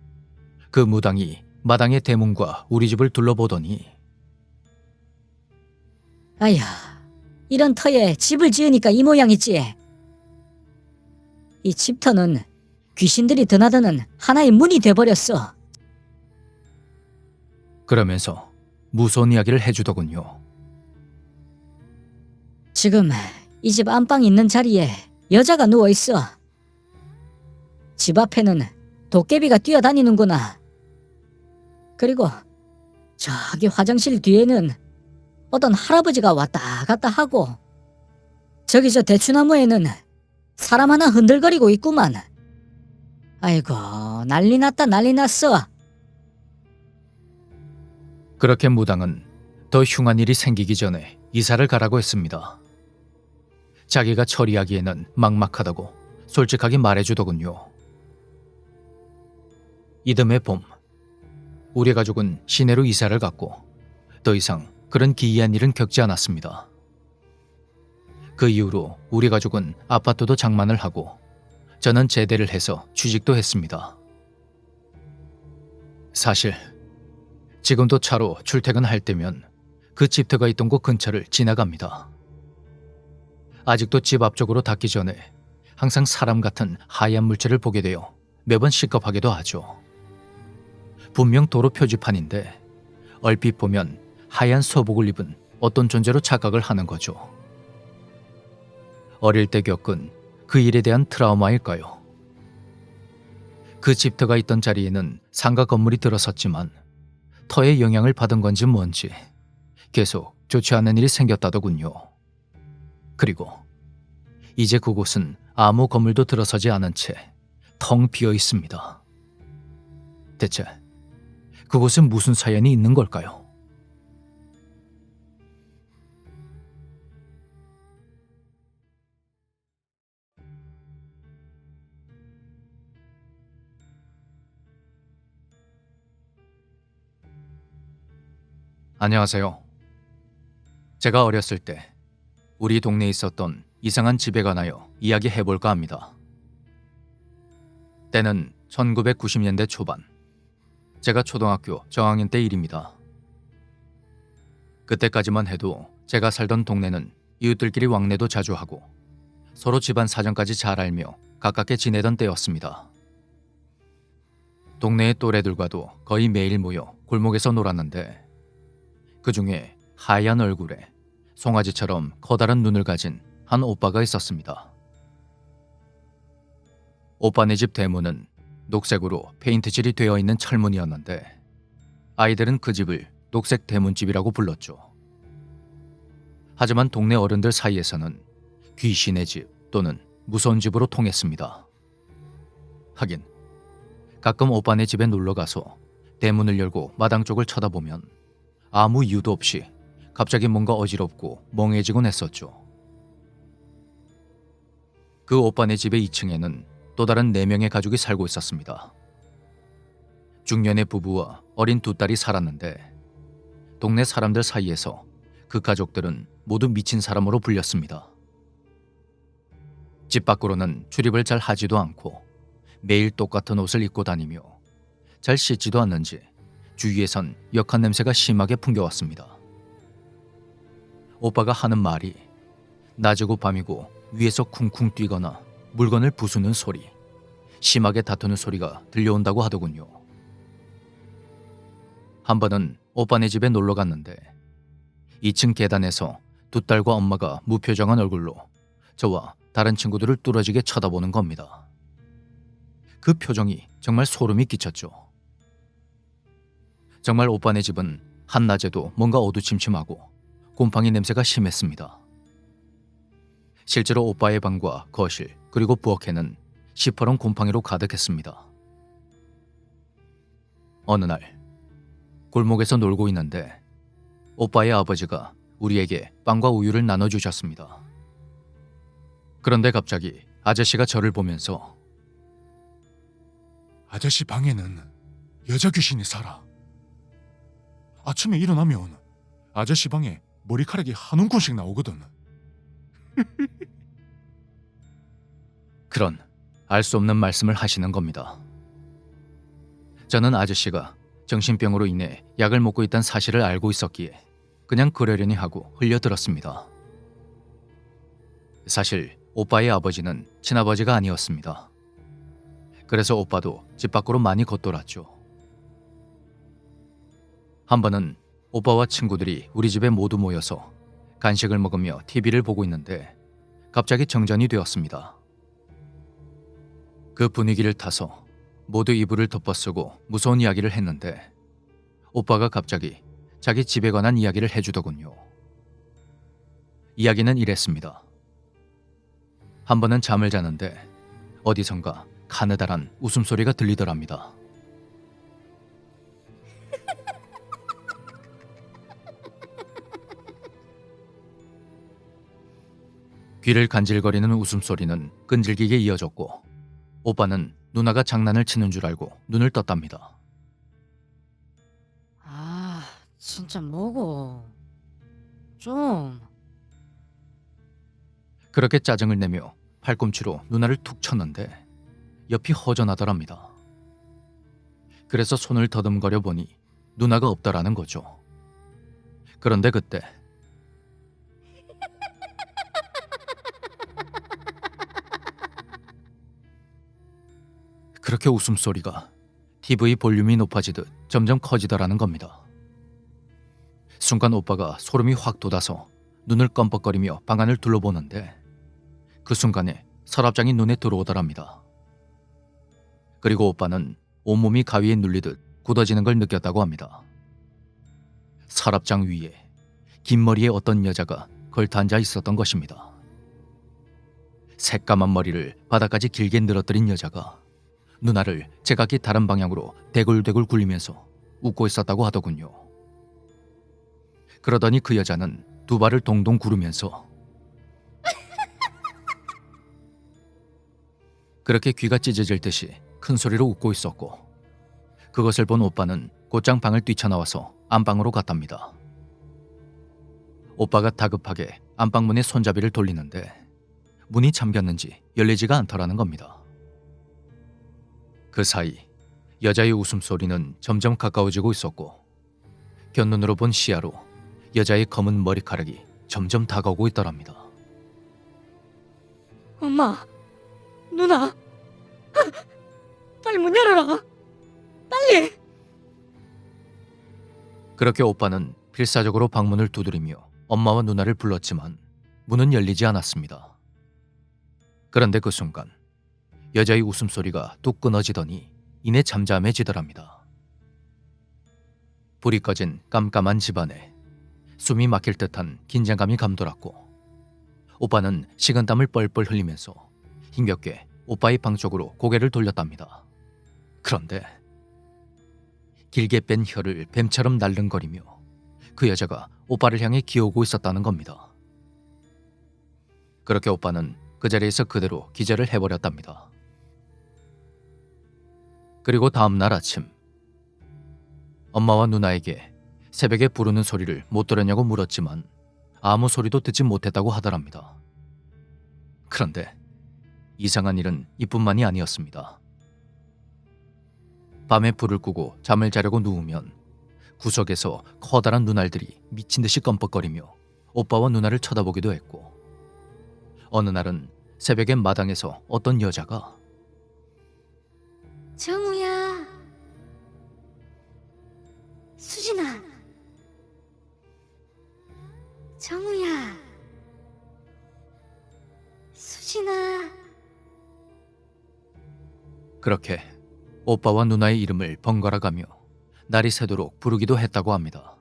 그 무당이 마당의 대문과 우리 집을 둘러보더니 아야, 이런 터에 집을 지으니까 이 모양이지. 이 집터는 귀신들이 드나드는 하나의 문이 돼버렸어. 그러면서 무서운 이야기를 해주더군요. 지금 이 집 안방 있는 자리에 여자가 누워있어. 집 앞에는 도깨비가 뛰어다니는구나. 그리고 저기 화장실 뒤에는 어떤 할아버지가 왔다 갔다 하고 저기 저 대추나무에는 사람 하나 흔들거리고 있구만. 아이고, 난리 났다 난리 났어. 그렇게 무당은 더 흉한 일이 생기기 전에 이사를 가라고 했습니다. 자기가 처리하기에는 막막하다고 솔직하게 말해주더군요. 이듬해 봄, 우리 가족은 시내로 이사를 갔고 더 이상 그런 기이한 일은 겪지 않았습니다. 그 이후로 우리 가족은 아파트도 장만을 하고 저는 제대를 해서 취직도 했습니다. 사실 지금도 차로 출퇴근할 때면 그 집터가 있던 곳 근처를 지나갑니다. 아직도 집 앞쪽으로 닿기 전에 항상 사람 같은 하얀 물체를 보게 되어 매번 시겁하기도 하죠. 분명 도로 표지판인데 얼핏 보면 하얀 소복을 입은 어떤 존재로 착각을 하는 거죠. 어릴 때 겪은 그 일에 대한 트라우마일까요? 그 집터가 있던 자리에는 상가 건물이 들어섰지만 터의 영향을 받은 건지 뭔지 계속 좋지 않은 일이 생겼다더군요. 그리고 이제 그곳은 아무 건물도 들어서지 않은 채 텅 비어 있습니다. 대체 그곳은 무슨 사연이 있는 걸까요? 안녕하세요. 제가 어렸을 때 우리 동네에 있었던 이상한 집에 관하여 이야기해볼까 합니다. 때는 1990년대 초반, 제가 초등학교 저학년 때 일입니다. 그때까지만 해도 제가 살던 동네는 이웃들끼리 왕래도 자주 하고 서로 집안 사정까지 잘 알며 가깝게 지내던 때였습니다. 동네의 또래들과도 거의 매일 모여 골목에서 놀았는데 그 중에 하얀 얼굴에 송아지처럼 커다란 눈을 가진 한 오빠가 있었습니다. 오빠네 집 대문은 녹색으로 페인트칠이 되어 있는 철문이었는데 아이들은 그 집을 녹색 대문집이라고 불렀죠. 하지만 동네 어른들 사이에서는 귀신의 집 또는 무서운 집으로 통했습니다. 하긴 가끔 오빠네 집에 놀러가서 대문을 열고 마당 쪽을 쳐다보면 아무 이유도 없이 갑자기 뭔가 어지럽고 멍해지곤 했었죠. 그 오빠네 집의 2층에는 또 다른 4명의 가족이 살고 있었습니다. 중년의 부부와 어린 2딸이 살았는데 동네 사람들 사이에서 그 가족들은 모두 미친 사람으로 불렸습니다. 집 밖으로는 출입을 잘 하지도 않고 매일 똑같은 옷을 입고 다니며 잘 씻지도 않는지 주위에선 역한 냄새가 심하게 풍겨왔습니다. 오빠가 하는 말이 낮이고 밤이고 위에서 쿵쿵 뛰거나 물건을 부수는 소리, 심하게 다투는 소리가 들려온다고 하더군요. 한 번은 오빠네 집에 놀러 갔는데 2층 계단에서 2딸과 엄마가 무표정한 얼굴로 저와 다른 친구들을 뚫어지게 쳐다보는 겁니다. 그 표정이 정말 소름이 끼쳤죠. 정말 오빠네 집은 한낮에도 뭔가 어두침침하고 곰팡이 냄새가 심했습니다. 실제로 오빠의 방과 거실 그리고 부엌에는 시퍼런 곰팡이로 가득했습니다. 어느 날 골목에서 놀고 있는데 오빠의 아버지가 우리에게 빵과 우유를 나눠주셨습니다. 그런데 갑자기 아저씨가 저를 보면서 아저씨 방에는 여자 귀신이 살아. 아침에 일어나면 아저씨 방에 머리카락이 한 움큼씩 나오거든. 그런 알 수 없는 말씀을 하시는 겁니다. 저는 아저씨가 정신병으로 인해 약을 먹고 있다는 사실을 알고 있었기에 그냥 그러려니 하고 흘려들었습니다. 사실 오빠의 아버지는 친아버지가 아니었습니다. 그래서 오빠도 집 밖으로 많이 걷돌았죠. 한 번은 오빠와 친구들이 우리 집에 모두 모여서 간식을 먹으며 TV를 보고 있는데 갑자기 정전이 되었습니다. 그 분위기를 타서 모두 이불을 덮어쓰고 무서운 이야기를 했는데 오빠가 갑자기 자기 집에 관한 이야기를 해주더군요. 이야기는 이랬습니다. 한 번은 잠을 자는데 어디선가 가느다란 웃음소리가 들리더랍니다. 귀를 간질거리는 웃음소리는 끈질기게 이어졌고 오빠는 누나가 장난을 치는 줄 알고 눈을 떴답니다. 아, 진짜 뭐고? 좀. 그렇게 짜증을 내며 팔꿈치로 누나를 툭 쳤는데 옆이 허전하더랍니다. 그래서 손을 더듬거려 보니 누나가 없더라는 거죠. 그런데 그때 그렇게 웃음소리가 TV 볼륨이 높아지듯 점점 커지더라는 겁니다. 순간 오빠가 소름이 확 돋아서 눈을 껌뻑거리며 방 안을 둘러보는데 그 순간에 서랍장이 눈에 들어오더랍니다. 그리고 오빠는 온몸이 가위에 눌리듯 굳어지는 걸 느꼈다고 합니다. 서랍장 위에 긴 머리의 어떤 여자가 걸터 앉아 있었던 것입니다. 새까만 머리를 바닥까지 길게 늘어뜨린 여자가 누나를 제각기 다른 방향으로 대굴대굴 굴리면서 웃고 있었다고 하더군요. 그러더니 그 여자는 두 발을 동동 구르면서 그렇게 귀가 찢어질 듯이 큰 소리로 웃고 있었고 그것을 본 오빠는 곧장 방을 뛰쳐나와서 안방으로 갔답니다. 오빠가 다급하게 안방문에 손잡이를 돌리는데 문이 잠겼는지 열리지가 않더라는 겁니다. 그 사이 여자의 웃음소리는 점점 가까워지고 있었고 곁눈으로 본 시야로 여자의 검은 머리카락이 점점 다가오고 있더랍니다. 엄마, 누나, 빨리 문 열어라. 빨리. 그렇게 오빠는 필사적으로 방문을 두드리며 엄마와 누나를 불렀지만 문은 열리지 않았습니다. 그런데 그 순간 여자의 웃음소리가 뚝 끊어지더니 이내 잠잠해지더랍니다. 불이 꺼진 깜깜한 집안에 숨이 막힐 듯한 긴장감이 감돌았고 오빠는 식은땀을 뻘뻘 흘리면서 힘겹게 오빠의 방 쪽으로 고개를 돌렸답니다. 그런데 길게 뺀 혀를 뱀처럼 날름거리며 그 여자가 오빠를 향해 기어오고 있었다는 겁니다. 그렇게 오빠는 그 자리에서 그대로 기절을 해버렸답니다. 그리고 다음날 아침 엄마와 누나에게 새벽에 부르는 소리를 못 들었냐고 물었지만 아무 소리도 듣지 못했다고 하더랍니다. 그런데 이상한 일은 이뿐만이 아니었습니다. 밤에 불을 끄고 잠을 자려고 누우면 구석에서 커다란 눈알들이 미친 듯이 껌뻑거리며 오빠와 누나를 쳐다보기도 했고 어느 날은 새벽에 마당에서 어떤 여자가 정우야, 수진아, 정우야, 수진아. 그렇게 오빠와 누나의 이름을 번갈아가며 날이 새도록 부르기도 했다고 합니다.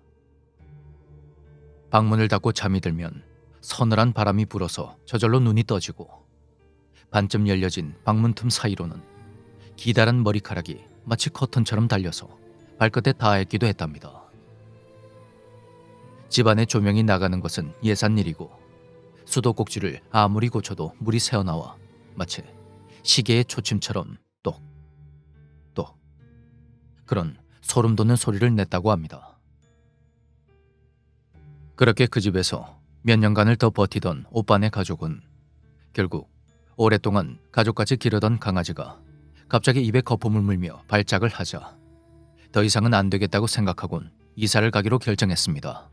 방문을 닫고 잠이 들면 서늘한 바람이 불어서 저절로 눈이 떠지고 반쯤 열려진 방문 틈 사이로는 기다란 머리카락이 마치 커튼처럼 달려서 발끝에 닿아있기도 했답니다. 집안의 조명이 나가는 것은 예산 일이고 수도꼭지를 아무리 고쳐도 물이 새어나와 마치 시계의 초침처럼 똑똑 그런 소름 돋는 소리를 냈다고 합니다. 그렇게 그 집에서 몇 년간을 더 버티던 오빠네 가족은 결국 오랫동안 가족같이 기르던 강아지가 갑자기 입에 거품을 물며 발작을 하자 더 이상은 안 되겠다고 생각하곤 이사를 가기로 결정했습니다.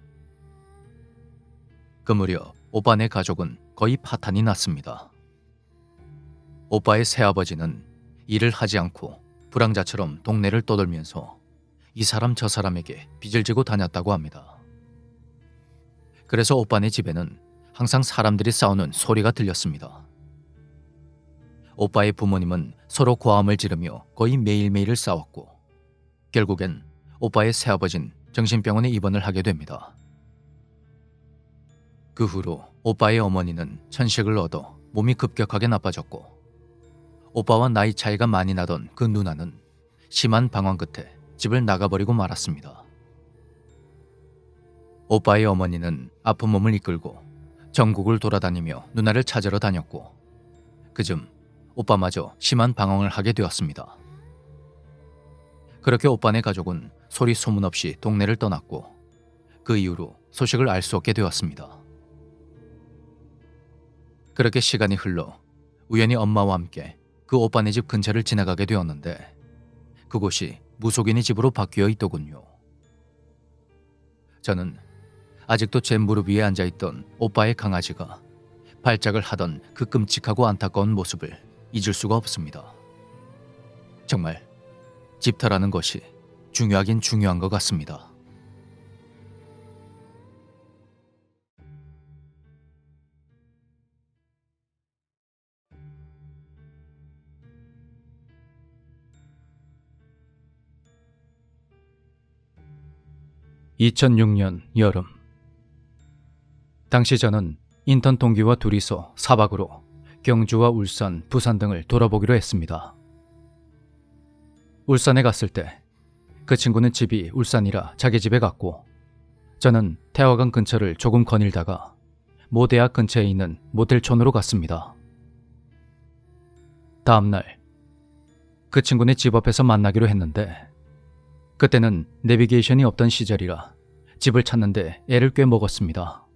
그 무렵 오빠네 가족은 거의 파탄이 났습니다. 오빠의 새아버지는 일을 하지 않고 불황자처럼 동네를 떠돌면서 이 사람 저 사람에게 빚을 지고 다녔다고 합니다. 그래서 오빠네 집에는 항상 사람들이 싸우는 소리가 들렸습니다. 오빠의 부모님은 서로 고함을 지르며 거의 매일매일 싸웠고 결국엔 오빠의 새아버진 정신병원에 입원을 하게 됩니다. 그 후로 오빠의 어머니는 천식을 얻어 몸이 급격하게 나빠졌고 오빠와 나이 차이가 많이 나던 그 누나는 심한 방황 끝에 집을 나가버리고 말았습니다. 오빠의 어머니는 아픈 몸을 이끌고 전국을 돌아다니며 누나를 찾으러 다녔고 그즘 오빠마저 심한 방황을 하게 되었습니다. 그렇게 오빠네 가족은 소리 소문 없이 동네를 떠났고 그 이후로 소식을 알 수 없게 되었습니다. 그렇게 시간이 흘러 우연히 엄마와 함께 그 오빠네 집 근처를 지나가게 되었는데 그곳이 무속인의 집으로 바뀌어 있더군요. 저는 아직도 제 무릎 위에 앉아있던 오빠의 강아지가 발작을 하던 그 끔찍하고 안타까운 모습을 잊을 수가 없습니다. 정말 집터라는 것이 중요하긴 중요한 것 같습니다. (2006년) 여름 당시 저는 인턴 동기와 둘이서 4박으로 경주와 울산, 부산 등을 돌아보기로 했습니다. 울산에 갔을 때 그 친구는 집이 울산이라 자기 집에 갔고 저는 태화강 근처를 조금 거닐다가 모 대학 근처에 있는 모텔촌으로 갔습니다. 다음날 그 친구네 집 앞에서 만나기로 했는데 그때는 내비게이션이 없던 시절이라 집을 찾는데 애를 꽤 먹었습니다.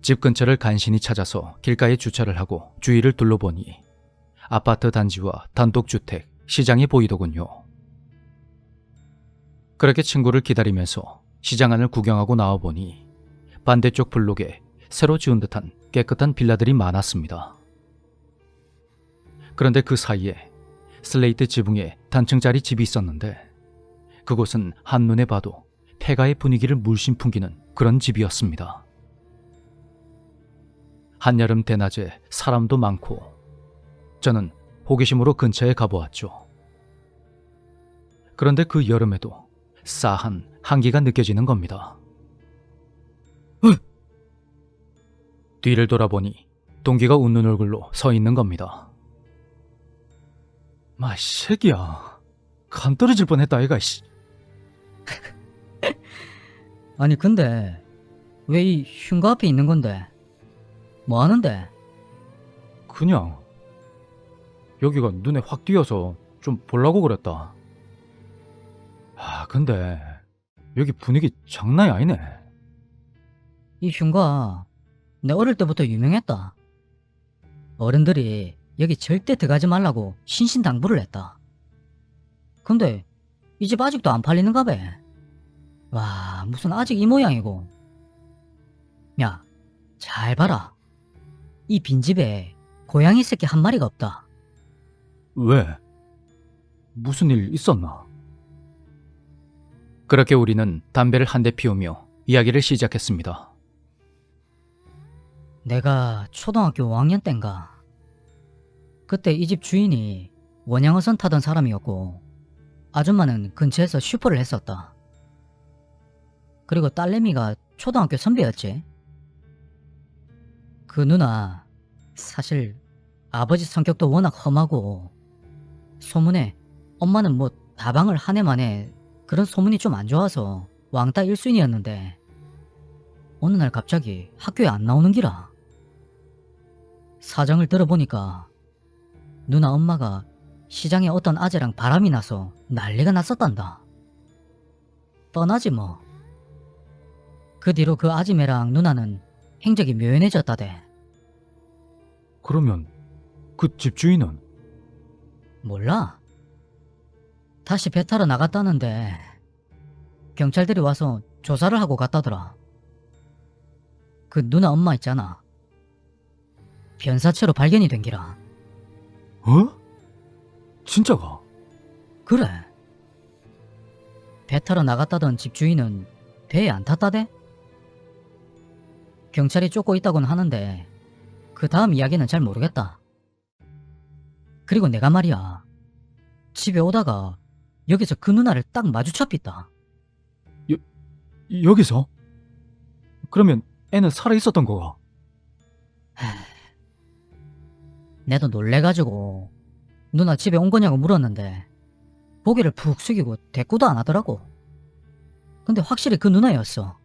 집 근처를 간신히 찾아서 길가에 주차를 하고 주위를 둘러보니 아파트 단지와 단독주택, 시장이 보이더군요. 그렇게 친구를 기다리면서 시장 안을 구경하고 나와보니 반대쪽 블록에 새로 지은 듯한 깨끗한 빌라들이 많았습니다. 그런데 그 사이에 슬레이트 지붕에 단층짜리 집이 있었는데 그곳은 한눈에 봐도 폐가의 분위기를 물씬 풍기는 그런 집이었습니다. 한여름 대낮에 사람도 많고 저는 호기심으로 근처에 가보았죠. 그런데 그 여름에도 싸한 한기가 느껴지는 겁니다. 뒤를 돌아보니 동기가 웃는 얼굴로 서 있는 겁니다. 마, 새끼야. 간 떨어질 뻔했다 아이가. 아니 근데 왜 이 흉가 앞에 있는 건데? 뭐 하는데? 그냥 여기가 눈에 확 띄어서 좀 보려고 그랬다. 아, 근데 여기 분위기 장난이 아니네. 이 흉가 내 어릴 때부터 유명했다. 어른들이 여기 절대 들어가지 말라고 신신당부를 했다. 근데 이 집 아직도 안 팔리는가 봐. 와, 무슨 아직 이 모양이고. 야, 잘 봐라. 이 빈집에 고양이 새끼 한 마리가 없다. 왜? 무슨 일 있었나? 그렇게 우리는 담배를 한 대 피우며 이야기를 시작했습니다. 내가 초등학교 5학년 땐가. 그때 이 집 주인이 원양어선 타던 사람이었고 아줌마는 근처에서 슈퍼를 했었다. 그리고 딸내미가 초등학교 선배였지. 그 누나 사실 아버지 성격도 워낙 험하고 소문에 엄마는 뭐 다방을 한 해 만에 그런 소문이 좀 안 좋아서 왕따 1순위였는데 어느 날 갑자기 학교에 안 나오는 기라. 사정을 들어보니까 누나 엄마가 시장에 어떤 아재랑 바람이 나서 난리가 났었단다. 뻔하지 뭐. 그 뒤로 그 아지매랑 누나는 행적이 묘연해졌다대. 그러면 그 집주인은? 몰라. 다시 배 타러 나갔다는데 경찰들이 와서 조사를 하고 갔다더라. 그 누나 엄마 있잖아. 변사체로 발견이 된 기라. 어? 진짜가? 그래. 배 타러 나갔다던 집주인은 배에 안 탔다대? 경찰이 쫓고 있다고는 하는데 그 다음 이야기는 잘 모르겠다. 그리고 내가 말이야, 집에 오다가 여기서 그 누나를 딱 마주쳤겠다. 여기서? 그러면 애는 살아있었던 거가? 내도 놀래가지고 누나 집에 온 거냐고 물었는데 고개를 푹 숙이고 대꾸도 안 하더라고. 근데 확실히 그 누나였어.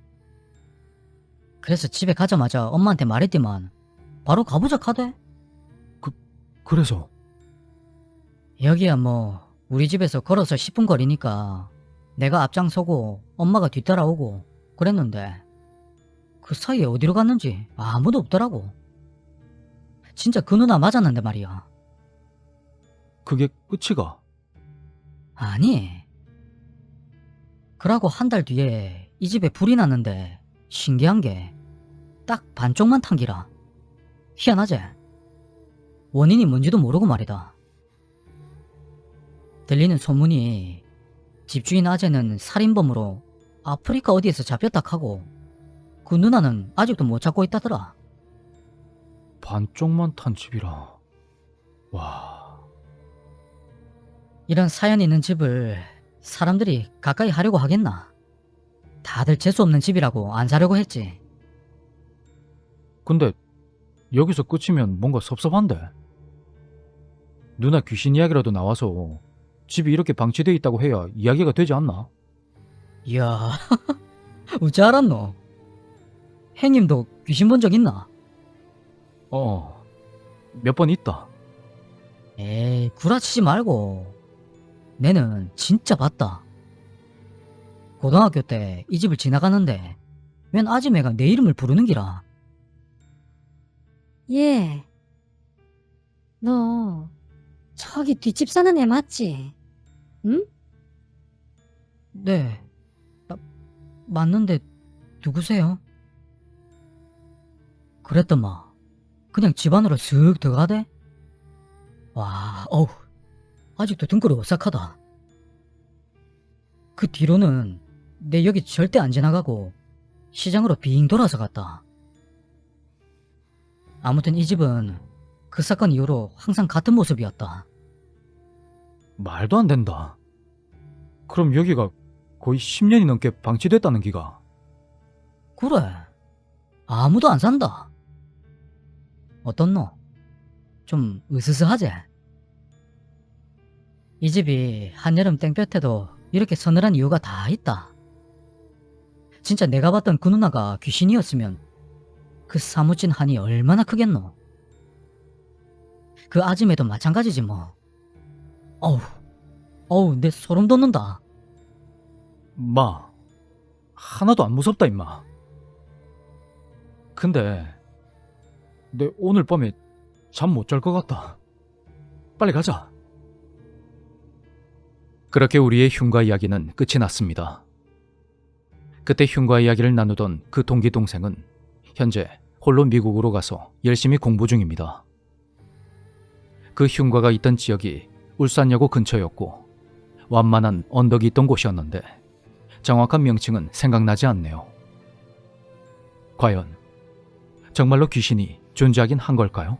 그래서 집에 가자마자 엄마한테 말했지만 바로 가보자 카대. 그래서? 여기야 뭐 우리 집에서 걸어서 10분 거리니까 내가 앞장서고 엄마가 뒤따라오고 그랬는데 그 사이에 어디로 갔는지 아무도 없더라고. 진짜 그 누나 맞았는데 말이야. 그게 끝이가? 아니. 그러고 한 달 뒤에 이 집에 불이 났는데 신기한 게 딱 반쪽만 탄 기라. 희한하지? 원인이 뭔지도 모르고 말이다. 들리는 소문이 집주인 아재는 살인범으로 아프리카 어디에서 잡혔다 하고 그 누나는 아직도 못 찾고 있다더라. 반쪽만 탄 집이라. 와. 이런 사연 있는 집을 사람들이 가까이 하려고 하겠나? 다들 재수없는 집이라고 안 사려고 했지. 근데 여기서 끝이면 뭔가 섭섭한데? 누나 귀신 이야기라도 나와서 집이 이렇게 방치되어 있다고 해야 이야기가 되지 않나? 이야, 어찌 알았노? 형님도 귀신 본 적 있나? 몇 번 있다. 에이, 구라치지 말고. 내는 진짜 봤다. 고등학교 때 이 집을 지나가는데 웬 아지매가 내 이름을 부르는 기라. 예. 너 저기 뒷집 사는 애 맞지? 응? 네, 맞는데 누구세요? 그랬더만 그냥 집 안으로 슥 들어가대? 와, 어우, 아직도 등골이 오싹하다. 그 뒤로는 내 여기 절대 안 지나가고 시장으로 빙 돌아서 갔다. 아무튼 이 집은 그 사건 이후로 항상 같은 모습이었다. 말도 안 된다. 그럼 여기가 거의 10년이 넘게 방치됐다는 기가? 그래, 아무도 안 산다. 어떻노? 좀 으스스하지? 이 집이 한여름 땡볕에도 이렇게 서늘한 이유가 다 있다. 진짜 내가 봤던 그 누나가 귀신이었으면 그 사무친 한이 얼마나 크겠노? 그 아줌매도 마찬가지지 뭐. 어우, 내 소름 돋는다. 마, 하나도 안 무섭다 임마. 근데 내 오늘 밤에 잠 못 잘 것 같다. 빨리 가자. 그렇게 우리의 흉가 이야기는 끝이 났습니다. 그때 흉가 이야기를 나누던 그 동기 동생은 현재 홀로 미국으로 가서 열심히 공부 중입니다. 그 흉가가 있던 지역이 울산여고 근처였고 완만한 언덕이 있던 곳이었는데 정확한 명칭은 생각나지 않네요. 과연 정말로 귀신이 존재하긴 한 걸까요?